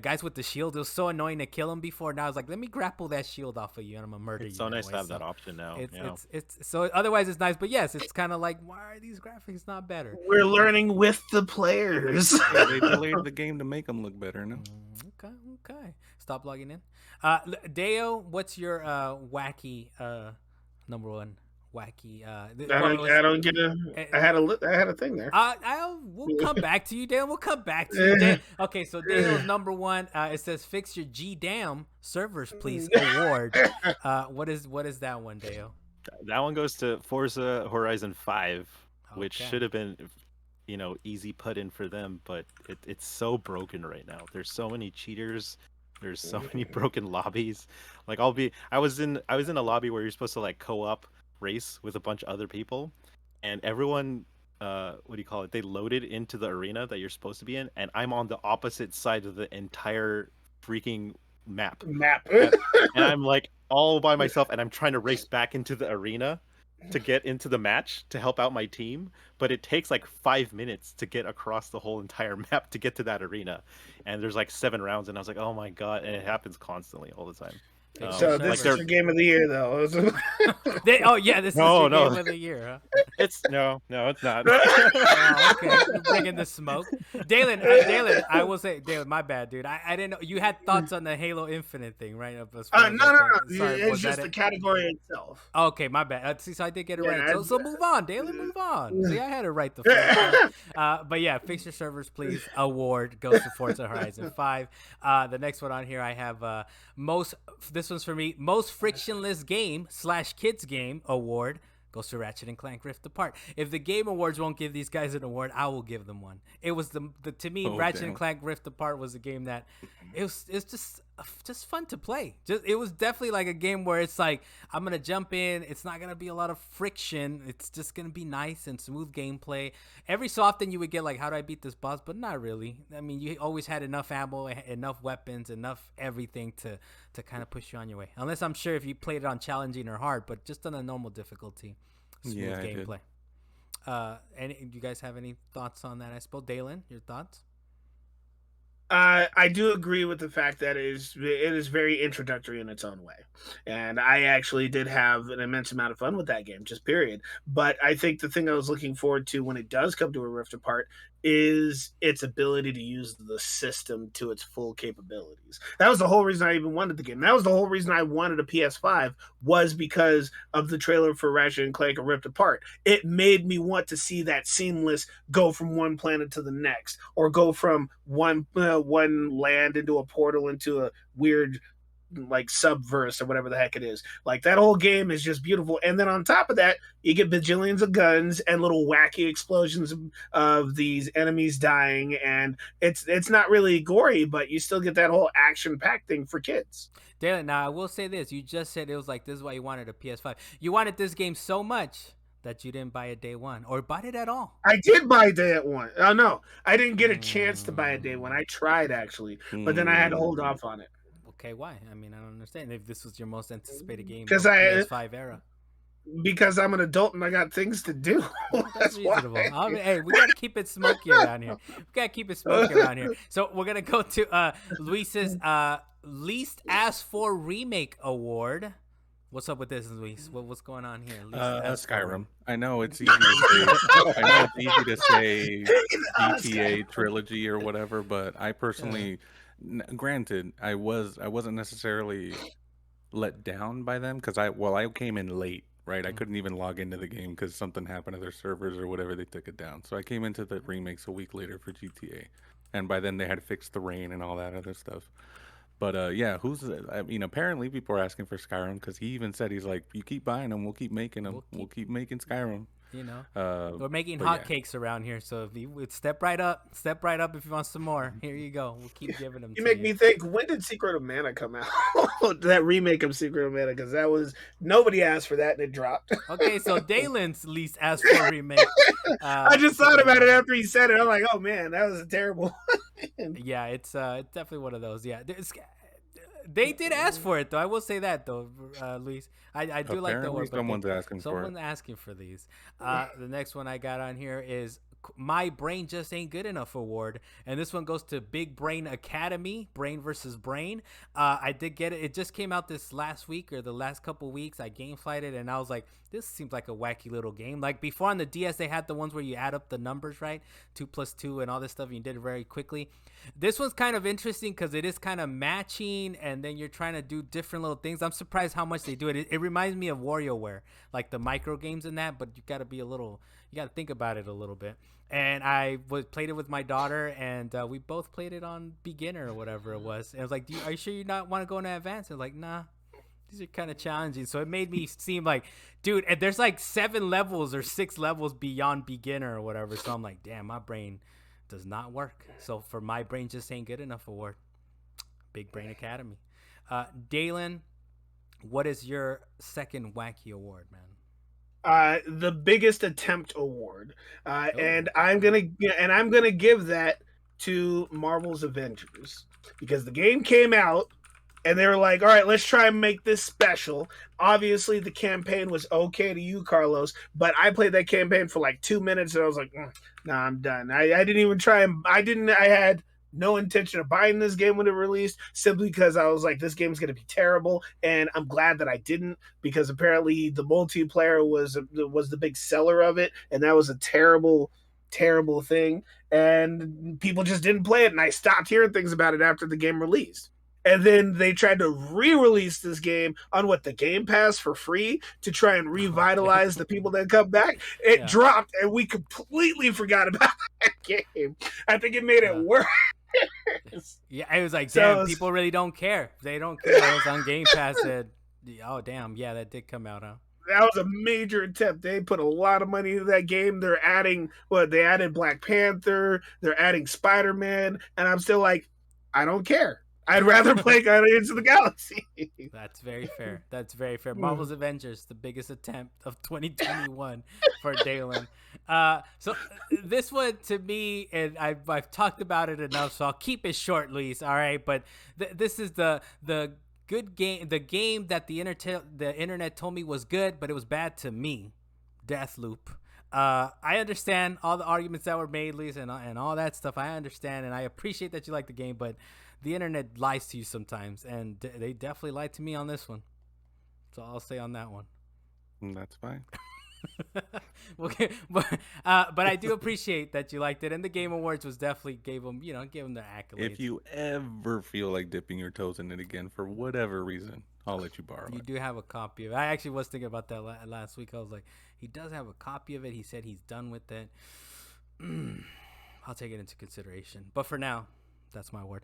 guys with the shield. It was so annoying to kill them before. Now it's like, let me grapple that shield off of you and I'm gonna murder you. It's so nice to have that option now. It's so otherwise it's nice, but yes, it's kind of like, why are these graphics not better? We're learning with the players. They delayed the game to make them look better. No. Okay. Stop logging in. Deo, what's your wacky number one wacky? I don't get I had a thing there. We'll come back to you, Dan. We'll come back to you, Dan. Okay, so Daniel's number one. It says fix your GDAM servers, please. Award. What is that one, Dale? That one goes to Forza Horizon 5, which should have been, easy put in for them, but it's so broken right now. There's so many cheaters. There's so many broken lobbies. Like I was in a lobby where you're supposed to like co-op race with a bunch of other people, and everyone they loaded into the arena that you're supposed to be in, and I'm on the opposite side of the entire freaking map. And I'm like all by myself, and I'm trying to race back into the arena to get into the match to help out my team, but it takes like 5 minutes to get across the whole entire map to get to that arena, and there's like 7 rounds, and I was like, oh my god, and it happens constantly all the time. So this is your game of the year, though. This is your game of the year, huh? It's no, it's not. Okay, you're bringing the smoke, Dalan. I will say, Dalan, my bad, dude. I didn't know you had thoughts on the Halo Infinite thing, right? No. Sorry, it's just the category itself. Okay, my bad. See, so I did get it right. So move on, Dalan. Move on. See, I had it right the first time. But yeah, fix your servers, please. Award goes to Forza Horizon 5. The next one on here, I have This one's for me. Most frictionless game / kids game award goes to Ratchet and Clank Rift Apart. If the Game Awards won't give these guys an award, I will give them one. It was to me, Ratchet and Clank Rift Apart was a game that it's just just fun to play. It was definitely like a game where it's like I'm gonna jump in. It's not gonna be a lot of friction. It's just gonna be nice and smooth gameplay. Every so often you would get like, how do I beat this boss? But not really. I mean, you always had enough ammo, enough weapons, enough everything to kind of push you on your way. Unless I'm sure if you played it on challenging or hard, but just on a normal difficulty, smooth gameplay. And you guys have any thoughts on that? I suppose, Dalan, your thoughts? I do agree with the fact that it is very introductory in its own way, and I actually did have an immense amount of fun with that game, just period. But I think the thing I was looking forward to when it does come to a Rift Apart is its ability to use the system to its full capabilities. That was the whole reason I even wanted the game. That was the whole reason I wanted a PS5, was because of the trailer for Ratchet and Clank: A Rift Apart. It made me want to see that seamless go from one planet to the next, or go from one land into a portal into a weird like subverse or whatever the heck it is. Like, that whole game is just beautiful. And then on top of that, you get bajillions of guns and little wacky explosions of these enemies dying, and it's not really gory, but you still get that whole action-packed thing for kids. Dalan, now I will say this: you just said it was like, this is why you wanted a PS5. You wanted this game so much that you didn't buy it day one, or bought it at all. I did buy it day one. Oh no, I didn't get a chance to buy it day one. I tried actually, but then I had to hold off on it. Okay, why? I mean, I don't understand. If this was your most anticipated game because of PS5 era. Because I'm an adult and I got things to do. That's reasonable. I mean, hey, we gotta keep it smoky around here. So we're gonna go to Luis's least asked for remake award. What's up with this, Luis? What's going on here? Skyrim. I know it's easy to say. GTA trilogy or whatever, but I personally, granted, I wasn't necessarily let down by them because I came in late, right? I couldn't even log into the game because something happened to their servers or whatever. They took it down, so I came into the remakes a week later for GTA, and by then they had fixed the rain and all that other stuff. But apparently people are asking for Skyrim because he even said, he's like, you keep buying them, we'll keep making them, we'll keep making Skyrim. You know, we're making hotcakes around here, so if you would step right up if you want some more. Here you go. We'll keep giving them. You make me think, when did Secret of Mana come out? That remake of Secret of Mana, because that was, nobody asked for that and it dropped. Okay, so Dalan's least asked for remake. I just thought about it after he said it. I'm like, oh man, that was a terrible. Yeah, it's definitely one of those. Yeah, they did ask for it though. I will say that though, Luis. I do like the one. Someone's asking for these. The next one I got on here is My Brain Just Ain't Good Enough award, and this one goes to Big Brain Academy, Brain versus Brain. I did get it. It just came out this last week or the last couple weeks. I gameflied it and I was like, this seems like a wacky little game. Like, before on the DS they had the ones where you add up the numbers, right? 2 + 2 and all this stuff, and you did it very quickly. This one's kind of interesting because it is kind of matching, and then you're trying to do different little things. I'm surprised how much they do it. It reminds me of WarioWare, like the micro games in that, but you got to think about it a little bit. And I played it with my daughter, and we both played it on beginner or whatever it was. And I was like, are you sure you not want to go into advanced? I was like, nah, these are kind of challenging. So it made me seem like, dude, and there's like 7 levels or 6 levels beyond beginner or whatever. So I'm like, damn, my brain does not work. So for My Brain Just Ain't Good Enough award, Big Brain Academy. Dalan, what is your second wacky award, man? The Biggest Attempt award, and I'm gonna give that to Marvel's Avengers, because the game came out and they were like, all right, let's try and make this special. Obviously the campaign was okay to you, Carlos, but I played that campaign for like 2 minutes and I was like, nah, I'm done. I didn't even try, and I had no intention of buying this game when it released, simply because I was like, this game's going to be terrible, and I'm glad that I didn't, because apparently the multiplayer was the big seller of it, and that was a terrible thing, and people just didn't play it, and I stopped hearing things about it after the game released. And then they tried to re-release this game on the Game Pass for free to try and revitalize the people that come back. It dropped, and we completely forgot about that game. I think it made it worse. Yeah, it was like, damn, people really don't care. They don't care. It was on Game Pass. Oh, damn, yeah, that did come out, huh? That was a major attempt. They put a lot of money into that game. They're adding, they added Black Panther, they're adding Spider-Man, and I'm still like, I don't care. I'd rather play Guardians of the Galaxy. That's very fair. That's very fair. Marvel's Avengers, the biggest attempt of 2021 for Dalan. So this one to me, and I've talked about it enough, so I'll keep it short, Luis. All right, but this is the good game, the game that the internet told me was good, but it was bad to me. Deathloop. I understand all the arguments that were made, Luis, and all that stuff. I understand, and I appreciate that you like the game, but the internet lies to you sometimes, and they definitely lied to me on this one. So I'll say on that one. That's fine. Okay, but I do appreciate that you liked it, and the Game Awards was definitely gave them the accolades. If you ever feel like dipping your toes in it again for whatever reason, I'll let you borrow it. You do have a copy of it. I actually was thinking about that last week. I was like, he does have a copy of it. He said he's done with it. I'll take it into consideration. But for now, that's my word.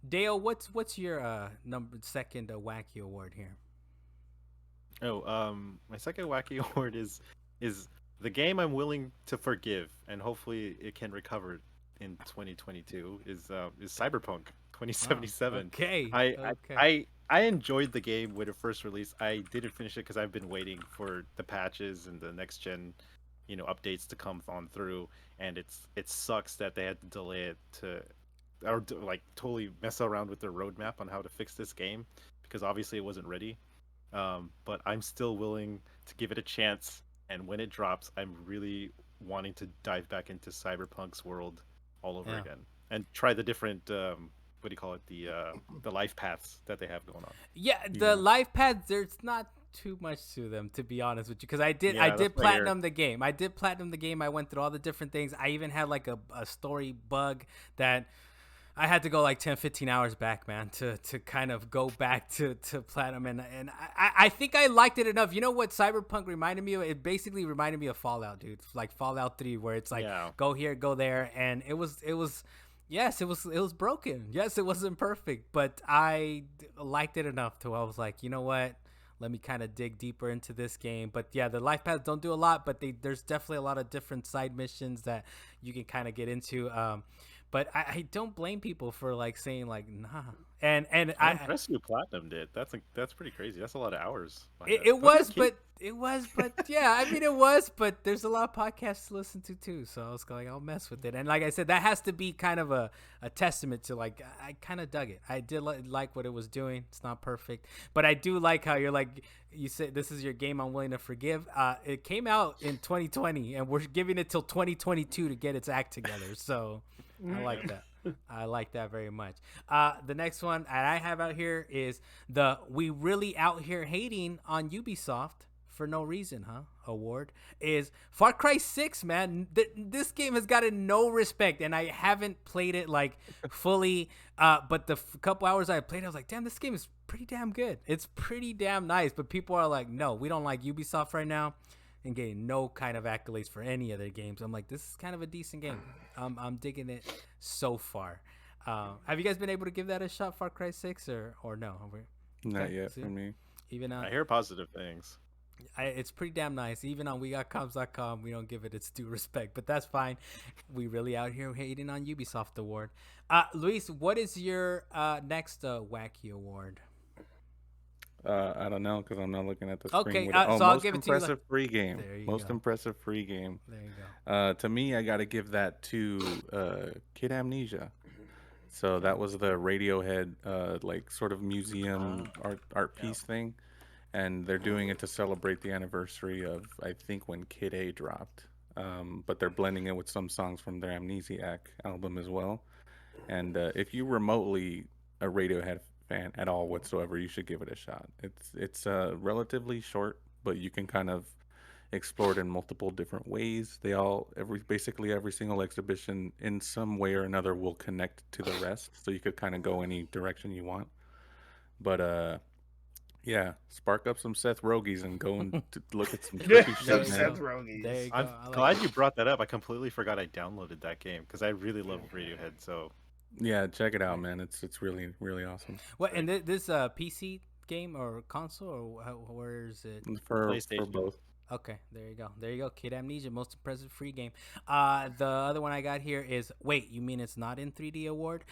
Dale, what's your second Wacky Award here? Oh, my second Wacky Award is the game I'm willing to forgive, and hopefully it can recover in 2022. Is Cyberpunk 2077. Oh, okay. I enjoyed the game when it first released. I didn't finish it because I've been waiting for the patches and the next gen, updates to come on through, and it sucks that they had to delay it or like totally mess around with their roadmap on how to fix this game, because obviously it wasn't ready. But I'm still willing to give it a chance, and when it drops, I'm really wanting to dive back into Cyberpunk's world all over again and try the different what do you call it, the life paths that they have going on. Yeah, the life paths, there's not too much to them, to be honest with you, because I did platinum the game. I went through all the different things. I even had like a story bug that I had to go like 10, 15 hours back, man, to kind of go back to platinum. And I think I liked it enough. You know what Cyberpunk reminded me of? It basically reminded me of Fallout, dude. Like Fallout 3, where it's like, go here, go there. And it was broken. Yes, it wasn't perfect, but I liked it enough to where I was like, you know what? Let me kind of dig deeper into this game. But yeah, the life paths don't do a lot, but there's definitely a lot of different side missions that you can kind of get into. But I don't blame people for like saying like nah. And I'm impressed you platinumed it. That's pretty crazy. That's a lot of hours. It was, but yeah, I mean it was, but there's a lot of podcasts to listen to too. So I was like, I'll mess with it. And like I said, that has to be kind of a testament to like I kind of dug it. I did like what it was doing. It's not perfect, but I do like how you're like, you said this is your game I'm willing to forgive. It came out in 2020, and we're giving it till 2022 to get its act together. So I like that. I like that very much. The next one that I have out here is we really out here hating on Ubisoft for no reason, huh? Award is Far Cry 6, man. This game has gotten no respect, and I haven't played it like fully. But the couple hours I played, I was like, damn, this game is pretty damn good. It's pretty damn nice. But people are like, no, we don't like Ubisoft right now, and getting no kind of accolades for any of their games. I'm like, this is kind of a decent game. I'm digging it so far. Have you guys been able to give that a shot, Far Cry 6, or no? Not yet for me. Even I hear positive things. It's pretty damn nice. Even on WeGotComms.com, we don't give it its due respect, but that's fine. We really out here hating on Ubisoft award. Luis, what is your next Wacky Award? I don't know, because I'm not looking at the screen. Okay, so I'll give it to you. Impressive free game. Most impressive free game. There you go. To me, I got to give that to Kid Amnesia. So that was the Radiohead, like sort of museum art piece thing, and they're doing it to celebrate the anniversary of, I think, when Kid A dropped. But they're blending it with some songs from their Amnesiac album as well. And if you remotely a Radiohead fan at all whatsoever, you should give it a shot. It's relatively short, but you can kind of explore it in multiple different ways. Basically every single exhibition in some way or another will connect to the rest, so you could kind of go any direction you want. But yeah, spark up some Seth Rogies and go and look at some trippy shit, Seth Rogies. I'm glad you brought that up. I completely forgot I downloaded that game because I really love Radiohead. So yeah, check it out, man. It's really, really awesome. What, and this PC game or console, or where is it? For both. Okay, there you go. There you go. Kid Amnesia, most impressive free game. The other one I got here is, wait, you mean it's not in 3D award?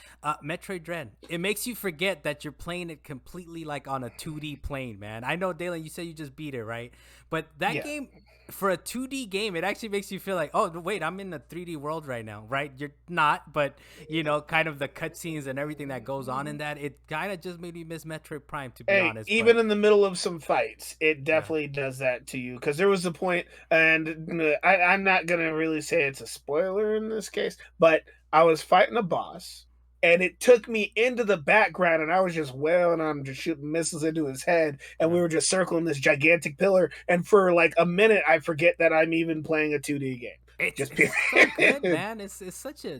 Metroid Dread. It makes you forget that you're playing it completely like on a 2D plane, man. I know, Dalan, you said you just beat it, right? But that game, for a 2D game, it actually makes you feel like, oh, wait, I'm in a 3D world right now, right? You're not, but, you know, kind of the cutscenes and everything that goes on in that, it kind of just made me miss Metroid Prime, to be honest. Even in the middle of some fights, it definitely does that to you. Because there was a point, and I'm not going to really say it's a spoiler in this case, but I was fighting a boss, and it took me into the background, and I was just wailing on him, just shooting missiles into his head, and we were just circling this gigantic pillar, and for like a minute, I forget that I'm even playing a 2D game. It's so good, man. It's such a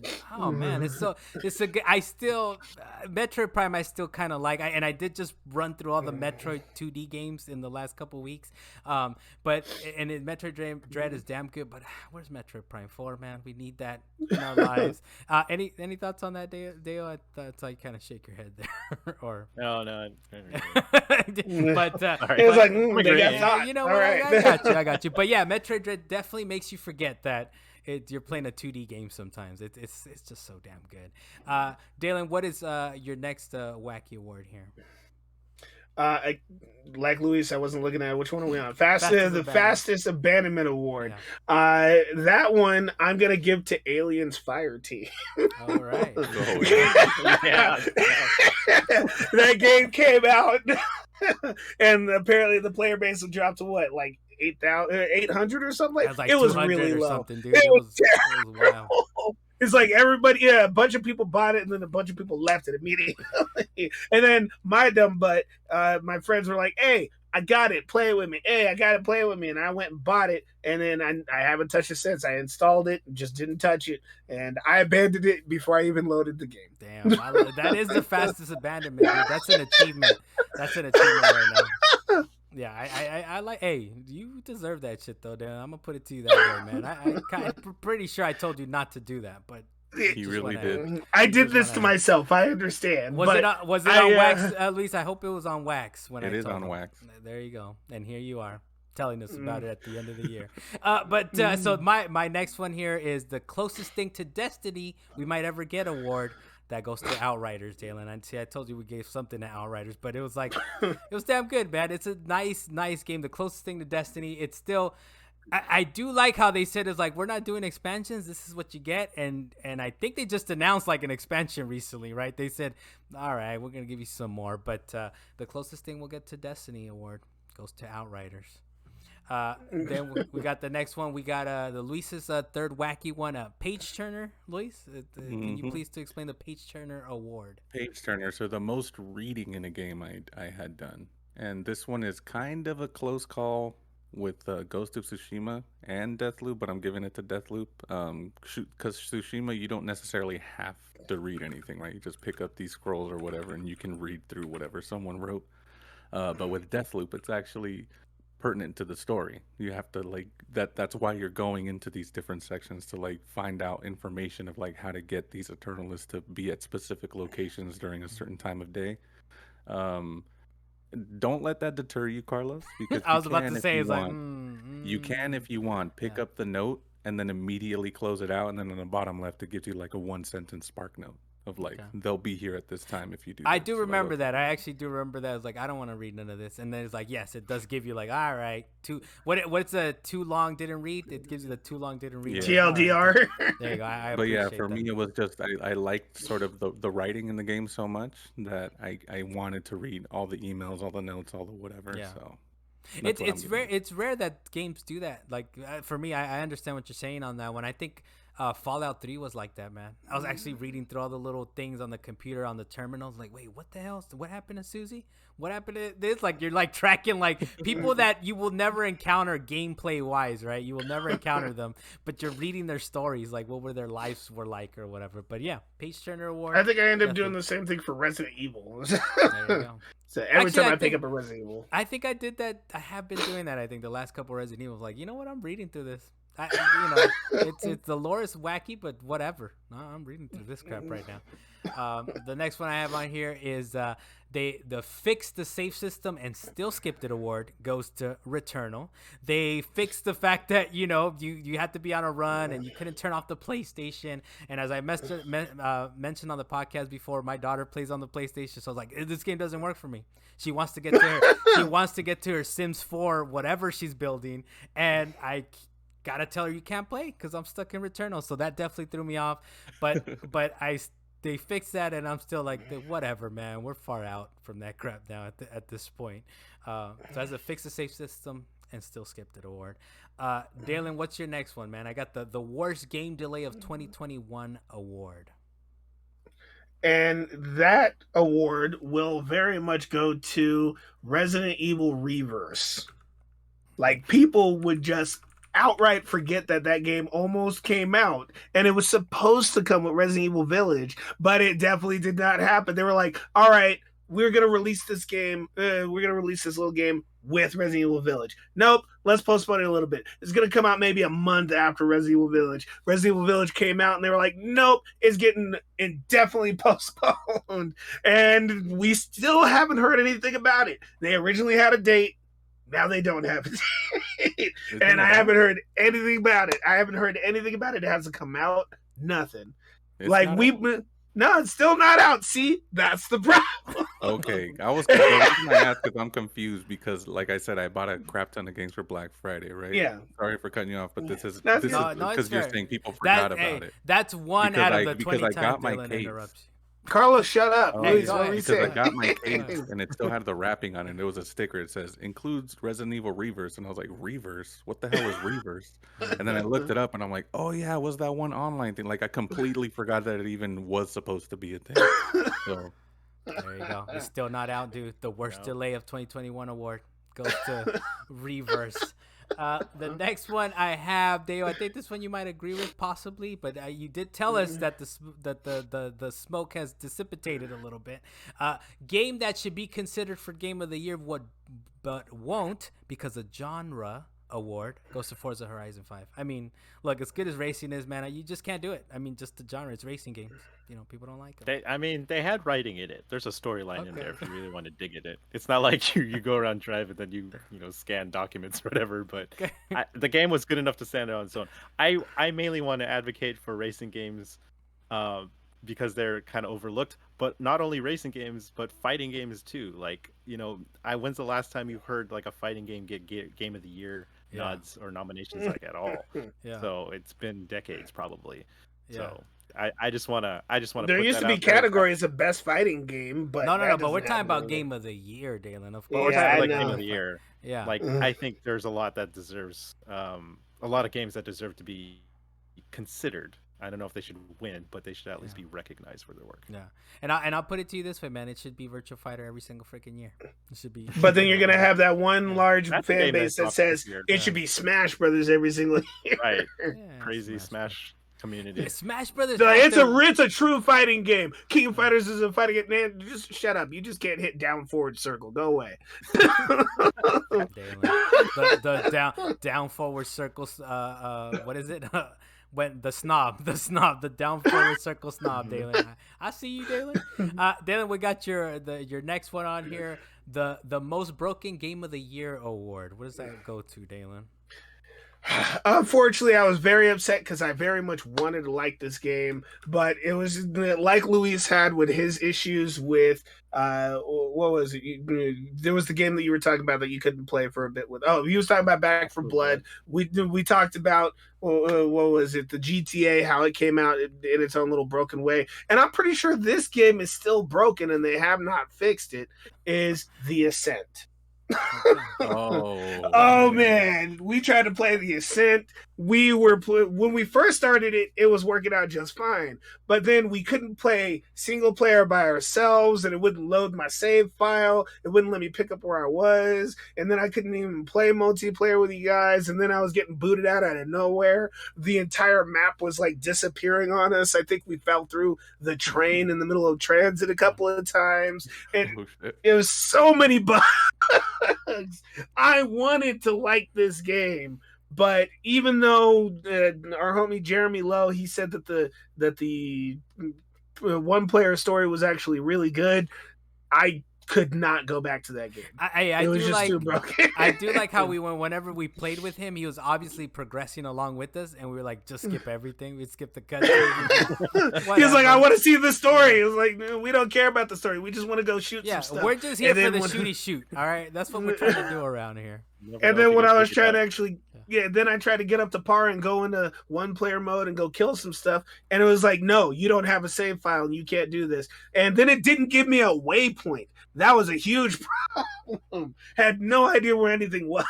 man. It's a good. I still Metroid Prime. I still kind of like. And I did just run through all the Metroid 2D games in the last couple weeks. But Metroid Dread is damn good. But where's Metroid Prime 4, man? We need that in our lives. Any thoughts on that, Deo? I thought you kind of shake your head there, or no. But it was like they got thought. You know all what? right. I got you. But yeah, Metroid Dread definitely makes you forget that. You're playing a 2D game sometimes. It's just so damn good. Dalan, what is your next Wacky Award here? Like Luis, I wasn't looking at which one are we on. Fastest Abandonment Award. Yeah. That one I'm gonna give to Aliens Fire Team. All right. That game came out, and apparently the player base will drop to what, like 800 or something. Like it was really low. Dude. It was wild. It's like everybody, a bunch of people bought it, and then a bunch of people left it immediately. And then my dumb butt, my friends were like, "Hey, I got it, play it with me. Hey, I got it, play it with me." And I went and bought it, and then I haven't touched it since. I installed it, just didn't touch it, and I abandoned it before I even loaded the game. Damn, that is the fastest abandonment, dude. That's an achievement. Right now. Yeah, I like. Hey, you deserve that shit though, Dan. I'm gonna put it to you that way, man. I'm pretty sure I told you not to do that, but he really did. I did this to myself. I understand. Was it on wax? At least I hope it was on wax. When it is on wax. There you go. And here you are telling us about it at the end of the year. So my next one here is the closest thing to Destiny we might ever get award. That goes to Outriders, Dalan. I told you we gave something to Outriders, but it was like, it was damn good, man. It's a nice game. The closest thing to Destiny. It's still, I do like how they said it's like, we're not doing expansions. This is what you get. And I think they just announced like an expansion recently, right? They said, all right, we're going to give you some more. But the closest thing we'll get to Destiny award goes to Outriders. Then we got the next one. We got the Luis's third wacky one, Page Turner. Luis, can you please explain the Page Turner Award? Page Turner. So the most reading in a game I had done, and this one is kind of a close call with Ghost of Tsushima and Deathloop, but I'm giving it to Deathloop because Tsushima you don't necessarily have to read anything, right? You just pick up these scrolls or whatever, and you can read through whatever someone wrote. But with Deathloop, it's actually pertinent to the story. You have to like that's why you're going into these different sections to like find out information of like how to get these Eternalists to be at specific locations during a certain time of day. Don't let that deter you, Carlos, because I was about to say it's like you can if you want pick up the note and then immediately close it out, and then on the bottom left it gives you like a 1-sentence spark note of like they'll be here at this time if you do. I do remember that. I actually do remember that. I was like, I don't want to read none of this, and then it's like, yes, it does give you like, all right, what's a too long didn't read? It gives you the too long didn't read. TLDR. There you go. I but yeah, for me it was just I liked sort of the writing in the game so much that I wanted to read all the emails, all the notes, all the whatever. Yeah. So it's rare that games do that. Like for me, I understand what you're saying on that one. I think Fallout 3 was like that, man. I was actually reading through all the little things on the computer on the terminals, like, wait, what the hell? What happened to Susie? What happened to this? Like, you're like tracking like people that you will never encounter gameplay wise, right? You will never encounter them, but you're reading their stories, like what were their lives were like or whatever. But yeah, Page Turner Award. I think I end up doing the same thing for Resident Evil. There you go. So every time I pick up a Resident Evil, I think I did that. I have been doing that. I think the last couple of Resident Evil, like, you know what? I'm reading through this. It's the lore is wacky, but whatever. No, I'm reading through this crap right now. The next one I have on here is The fixed the save system and still skipped it award goes to Returnal. They fixed the fact that you had to be on a run and you couldn't turn off the PlayStation. And as I mentioned on the podcast before, my daughter plays on the PlayStation, so I was like, this game doesn't work for me. She wants to get to her Sims 4 whatever she's building, and I gotta tell her you can't play because I'm stuck in Returnal. So that definitely threw me off. But they fixed that, and I'm still like, whatever, man. We're far out from that crap now at this point. So as a fix the safe system and still skipped it award. Dalan, what's your next one, man? I got the worst game delay of 2021 award. And that award will very much go to Resident Evil Reverse. Like, people would just outright forget that game almost came out, and it was supposed to come with Resident Evil Village, but it definitely did not happen. They were like, all right, we're going to release this game. We're going to release this little game with Resident Evil Village. Nope, let's postpone it a little bit. It's going to come out maybe a month after Resident Evil Village. Resident Evil Village came out, and they were like, nope, it's getting indefinitely postponed. And we still haven't heard anything about it. They originally had a date. Now they don't have it. And I haven't heard anything about it. It hasn't come out. Nothing. No, it's still not out. See, that's the problem. Okay, I was because I'm confused because, like I said, I bought a crap ton of games for Black Friday, right? Yeah. Sorry for cutting you off, but this is No, because you're saying people forgot about it. That's one because out of the 20 because I got times my Dylan case. interrupts you. Carlos, shut up. Please, what were you Because saying? I got my case and it still had the wrapping on it. There was a sticker. It says includes Resident Evil Reverse, and I was like, Reverse? What the hell is Reverse? And then I looked it up, and I'm like, oh yeah, it was that one online thing? Like, I completely forgot that it even was supposed to be a thing. So there you go. It's still not out, dude. The worst delay of 2021 award goes to Reverse. The next one I have, Deo, I think this one you might agree with possibly, but you did tell us that the smoke has dissipated a little bit. Game that should be considered for Game of the Year, but won't because of genre award goes to Forza Horizon 5. I mean, look, as good as racing is, man, you just can't do it. I mean, just the genre, it's racing games. People don't like them. They had writing in it. There's a storyline in there if you really want to dig in it. It's not like you go around drive and then you scan documents or whatever. But the game was good enough to stand on its own. I mainly want to advocate for racing games because they're kind of overlooked. But not only racing games, but fighting games too. Like, when's the last time you heard like a fighting game get Game of the Year nods or nominations like at all? Yeah. So it's been decades probably. Yeah. So I just want to. There used to be categories of best fighting game, but no. But we're talking about Game of the Year, Dalan. Of course, we're talking about Game of the Year. Yeah, like I think there's a lot that deserves, a lot of games that deserve to be considered. I don't know if they should win, but they should at least be recognized for their work. Yeah, and I'll put it to you this way, man. It should be Virtua Fighter every single freaking year. It should be. But then you're gonna have that one large fan base that says it should be Smash Brothers every single year. Right? Crazy Smash community. Yeah, Smash Brothers. It's a true fighting game. King of Fighters is a fighting game. Man, just shut up. You just can't hit down forward circle. Go away. the down forward circles. What is it? When the down forward circle snob, Dalan. I see you, Dalan. Dalan, we got your next one on here. The most broken Game of the Year award. What does that go to, Dalan? Unfortunately, I was very upset because I very much wanted to like this game, but it was like Luis had with his issues with what was it? There was the game that you were talking about that you couldn't play for a bit with. Oh, he was talking about Back 4 Blood. We talked about what was it? The GTA, how it came out in its own little broken way, and I'm pretty sure this game is still broken and they have not fixed it. Is The Ascent. Oh man, we tried to play The Ascent. When we first started it was working out just fine, but then we couldn't play single player by ourselves, and it wouldn't load my save file. It wouldn't let me pick up where I was, and then I couldn't even play multiplayer with you guys, and then I was getting booted out of nowhere. The entire map was like disappearing on us. I think we fell through the train in the middle of transit a couple of times, and it was so many bugs. I wanted to like this game, but even though our homie Jeremy Lowe, he said that the one player story was actually really good, I could not go back to that game. I was do just like too broken. I do like how whenever we played with him, he was obviously progressing along with us, and we were like, just skip everything. We'd skip the cutscenes. He was like, I want to see the story. It was like, we don't care about the story. We just want to go shoot some stuff. We're just here for the shooty shoot. All right, that's what we're trying to do around here. And then when I was trying to actually, then I tried to get up to par and go into one player mode and go kill some stuff. And it was like, no, you don't have a save file and you can't do this. And then it didn't give me a waypoint. That was a huge problem. Had no idea where anything was.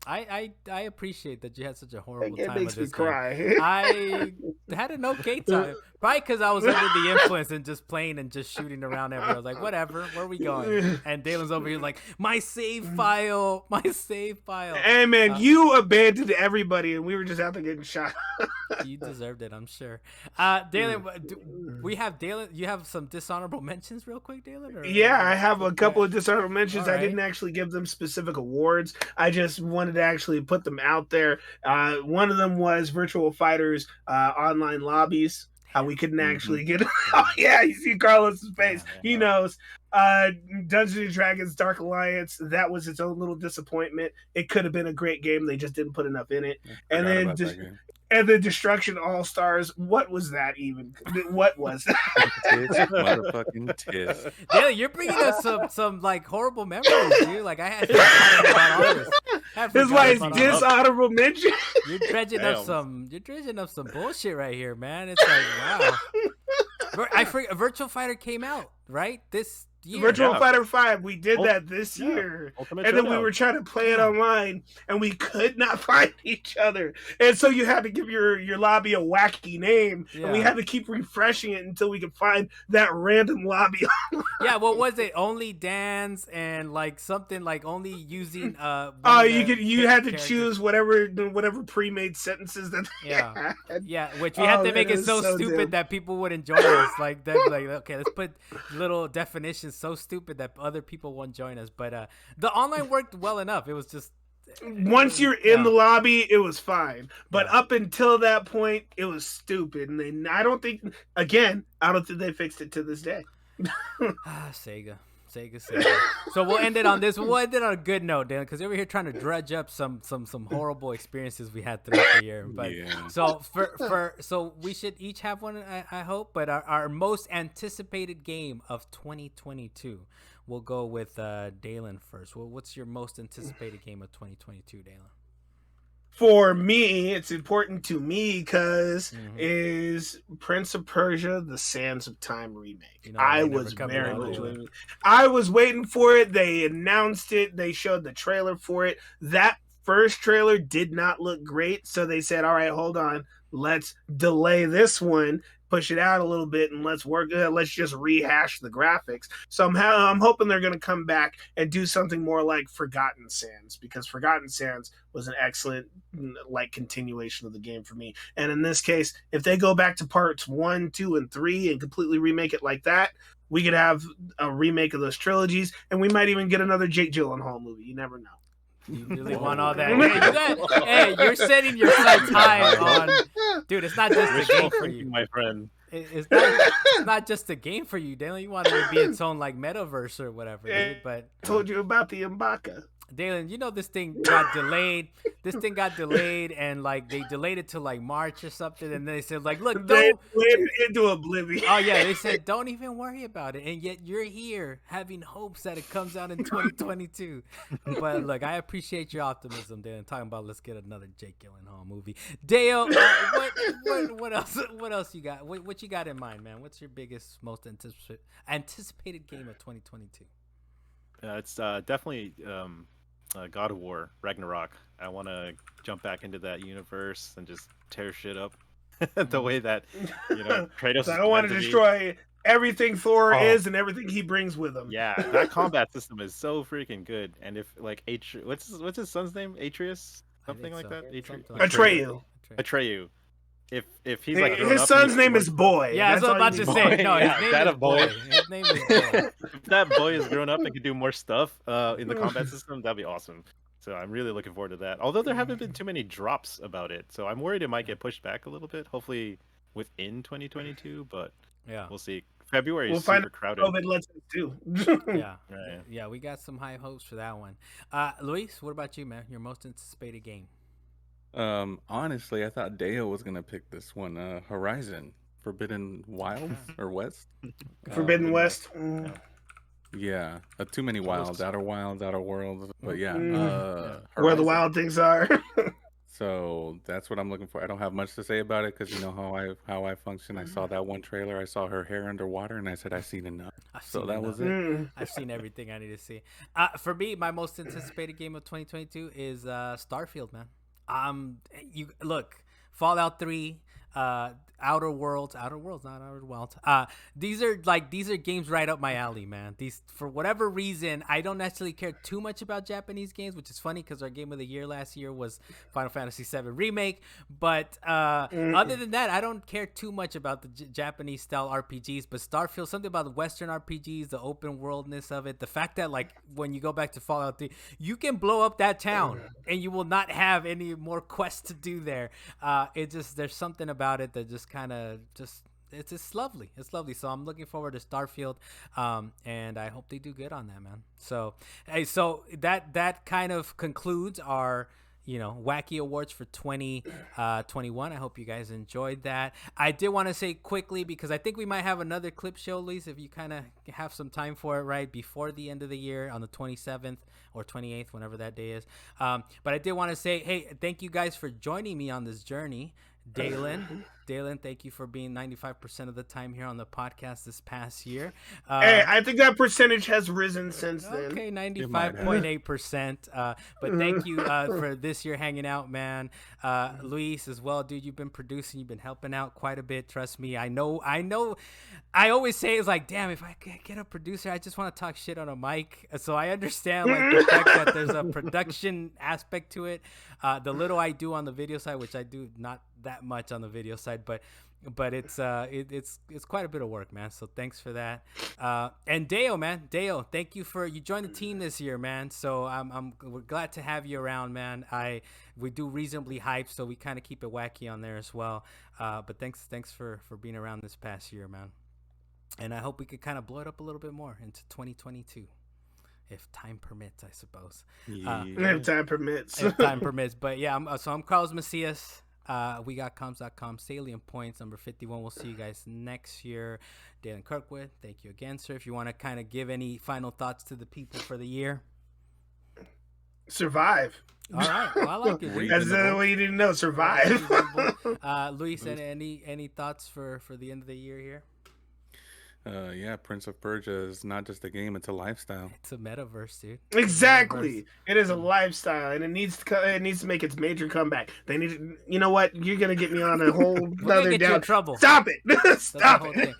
I appreciate that you had such a horrible time. It makes me game. cry. I had an okay time. Probably because I was under the influence and just playing and just shooting around everywhere. I was like, whatever, where are we going? And Dalen's over here like, my save file. Hey, man, you abandoned everybody and we were just out there getting shot. You deserved it, I'm sure. Dalan, you have some dishonorable mentions real quick, Dalan? Yeah, I have a couple of dishonorable mentions. Right. I didn't actually give them specific awards. I just wanted to actually put them out there. One of them was Virtual Fighters online lobbies. How we couldn't actually get. Oh yeah, you see Carlos's face. He knows. Dungeons and Dragons Dark Alliance. That was its own little disappointment. It could have been a great game. They just didn't put enough in it. And then Destruction All Stars. What was that even? What was that? Motherfucking tis. Yeah, you're bringing us some like horrible memories, dude. Like I had forgotten about all this. This is why it's dishonorable mention. You're dredging up some bullshit right here, man. It's like wow. I forget, Virtual Fighter came out right this year. Virtual Fighter 5, we did that this year. And then we were trying to play it online and we could not find each other. And so you had to give your lobby a wacky name. Yeah. And we had to keep refreshing it until we could find that random lobby. Yeah, what was it? Only dance and like something like only using you had to choose whatever pre-made sentences that which we had to make it so stupid that people wouldn't join us. Like that, like okay, let's put little definitions so stupid that other people won't join us. But the online worked well enough. It was just once you're in the lobby, it was fine. But up until that point, it was stupid. And then I don't think they fixed it to this day. Sega. So we'll end it on this. We'll end it on a good note, Dan, because we're here trying to dredge up some horrible experiences we had throughout the year. But so we should each have one, I hope. But our most anticipated game of 2022, we'll go with Dalan first. Well, what's your most anticipated game of 2022, Dalan? For me, it's important to me because is Prince of Persia: The Sands of Time remake. I was very much waiting. I was waiting for it. They announced it. They showed the trailer for it. That first trailer did not look great, so they said, "All right, hold on. Let's delay this one, push it out a little bit, and let's just rehash the graphics." So I'm hoping they're going to come back and do something more like Forgotten Sands, because Forgotten Sands was an excellent like continuation of the game for me. And in this case, if they go back to parts 1, 2, and 3 and completely remake it like that, we could have a remake of those trilogies, and we might even get another Jake Gyllenhaal movie. You never know. You really want all that? Hey, you're setting your sights high on, dude. It's not just a game for you, my friend. It's not just a game for you, Dalan. You want it to be its own like metaverse or whatever. Dude, but I told you about the M'Baka. Dalan, you know this thing got delayed. This thing got delayed, and like they delayed it to like March or something. And then they said, like, look, they delayed it into oblivion. Oh yeah, they said don't even worry about it. And yet you're here having hopes that it comes out in 2022. But look, I appreciate your optimism, Dalan. Talking about let's get another Jake Gyllenhaal movie. Dale, what else? What else you got? What you got in mind, man? What's your biggest, most anticipated game of 2022? It's definitely God of War Ragnarok. I want to jump back into that universe and just tear shit up the way that Kratos. So I want to destroy everything Thor is and everything he brings with him. Yeah, that combat system is so freaking good. And if like what's his son's name? Atreus, something like that. Atreyu. If he's like his son's name is Boy. Yeah, that's what I'm about to say. No, his name is Boy. His name is Boy. If that boy is grown up and can do more stuff in the combat system, that'd be awesome. So I'm really looking forward to that. Although there haven't been too many drops about it, so I'm worried it might get pushed back a little bit. Hopefully within 2022, but yeah, we'll see. February We'll is find super out crowded. COVID lets us do. Yeah, Right. yeah, we got some high hopes for that one. Luis, what about you, man? Your most anticipated game? Honestly, I thought Deo was gonna pick this one. Horizon Forbidden Wilds or West. Forbidden Um, West. yeah, too many wilds, outer wilds, outer worlds. But yeah, Where the Horizon. wild things are. So that's what I'm looking for. I don't have much to say about it because you know how I function. I saw that one trailer. I saw her hair underwater, and I said I've seen enough. So that was it. I've seen everything I need to see. For me, my most anticipated game of 2022 is Starfield, man. You look, Fallout 3, Outer Worlds, not Outer Wilds. These are games right up my alley, man. These, for whatever reason, I don't necessarily care too much about Japanese games, which is funny because our game of the year last year was Final Fantasy VII Remake. But other than that, I don't care too much about the Japanese style RPGs. But Starfield, something about the Western RPGs, the open worldness of it, the fact that like when you go back to Fallout 3, you can blow up that town and you will not have any more quests to do there. There's something about it that just kind of it's just lovely. It's lovely. So I'm looking forward to Starfield, and I hope they do good on that, man. So hey, so that kind of concludes our Wacky Awards for 2021. I hope you guys enjoyed that. I did want to say quickly, because I think we might have another clip show, Lise, if you kind of have some time for it, right before the end of the year on the 27th or 28th, whenever that day is. But I did want to say, hey, thank you guys for joining me on this journey. Dalan, thank you for being 95% of the time here on the podcast this past year. Hey, I think that percentage has risen since then. Okay, 95.8%. But thank you for this year hanging out, man. Luis as well, dude. You've been producing, you've been helping out quite a bit. Trust me. I know. I always say it's like, damn, if I get a producer, I just want to talk shit on a mic. So I understand like the fact that there's a production aspect to it. The little I do on the video side, which I do not that much on the video side, but it's quite a bit of work, man. So thanks for that. And Deo, man, thank you you joined the team this year, man. So we're glad to have you around, man. We do reasonably hype, so we kind of keep it wacky on there as well. But thanks for being around this past year, man. And I hope we could kind of blow it up a little bit more into 2022. If time permits, I suppose. If time permits. If time permits. But yeah, I'm Carlos Macias. We got comms.com, Salient Points, number 51. We'll see you guys next year. Dalan Kirkwood, thank you again, sir. If you want to kind of give any final thoughts to the people for the year. Survive. All right. Well, I like it. That's the way you didn't know. Survive. Luis, any thoughts for the end of the year here? Yeah, Prince of Persia is not just a game; it's a lifestyle. It's a metaverse, dude. Exactly, it is a lifestyle, and it needs to make its major comeback. They need to, you know what? You're gonna get me on a whole other down. Trouble. Stop it! Stop it!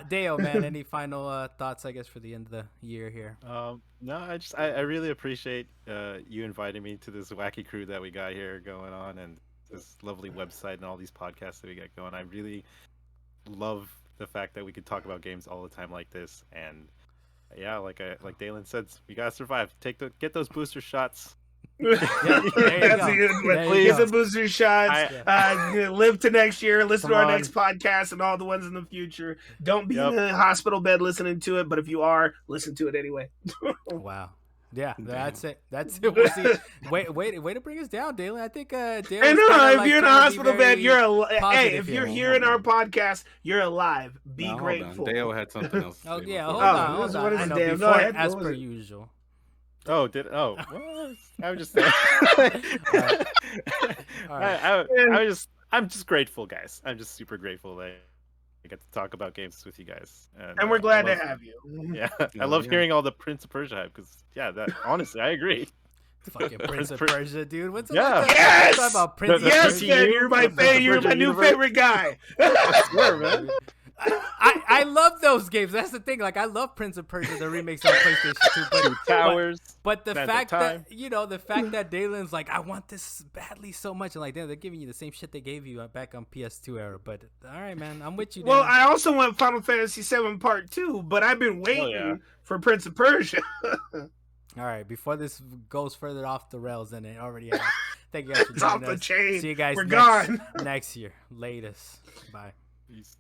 Deo, man, any final thoughts? I guess for the end of the year here. No, I really appreciate you inviting me to this wacky crew that we got here going on, and this lovely website and all these podcasts that we got going. I really love the fact that we could talk about games all the time like this, and yeah, like Dalan said, we gotta survive. Get those booster shots. That's a good one. Please, the booster shots. Live to next year. Listen to our next podcast and all the ones in the future. Don't be in a hospital bed listening to it, but if you are, listen to it anyway. Wow. Yeah, that's it. We'll see. Way to bring us down, Dalan. I think Dalan. I know. If you're in a hospital bed, hey, if you're hearing our podcast, you're alive. Be grateful. Dale had something else. Oh yeah, hold on. What is Dale? Go ahead. As per usual. Oh, I was just saying. I'm just grateful, guys. I'm just super grateful that I get to talk about games with you guys, and we're glad to have you. Yeah, I love hearing all the Prince of Persia hype because, honestly, I agree. Fucking Prince of Persia, dude. What's yes! about Prince of Yes, Persia? man, you're my favorite. You're my new favorite guy. I swear, man. I love those games. That's the thing. Like, I love Prince of Persia, the remakes on PlayStation 2. But the fact that Dalan's like, I want this badly so much, and like, they're giving you the same shit they gave you back on PS2 era. But all right, man, I'm with you. Well, Dalan. I also want Final Fantasy VII Part 2, but I've been waiting for Prince of Persia. All right, before this goes further off the rails than it already has. Thank you guys for joining us. Off the chain. See you guys gone next year. Latest. Bye. Peace.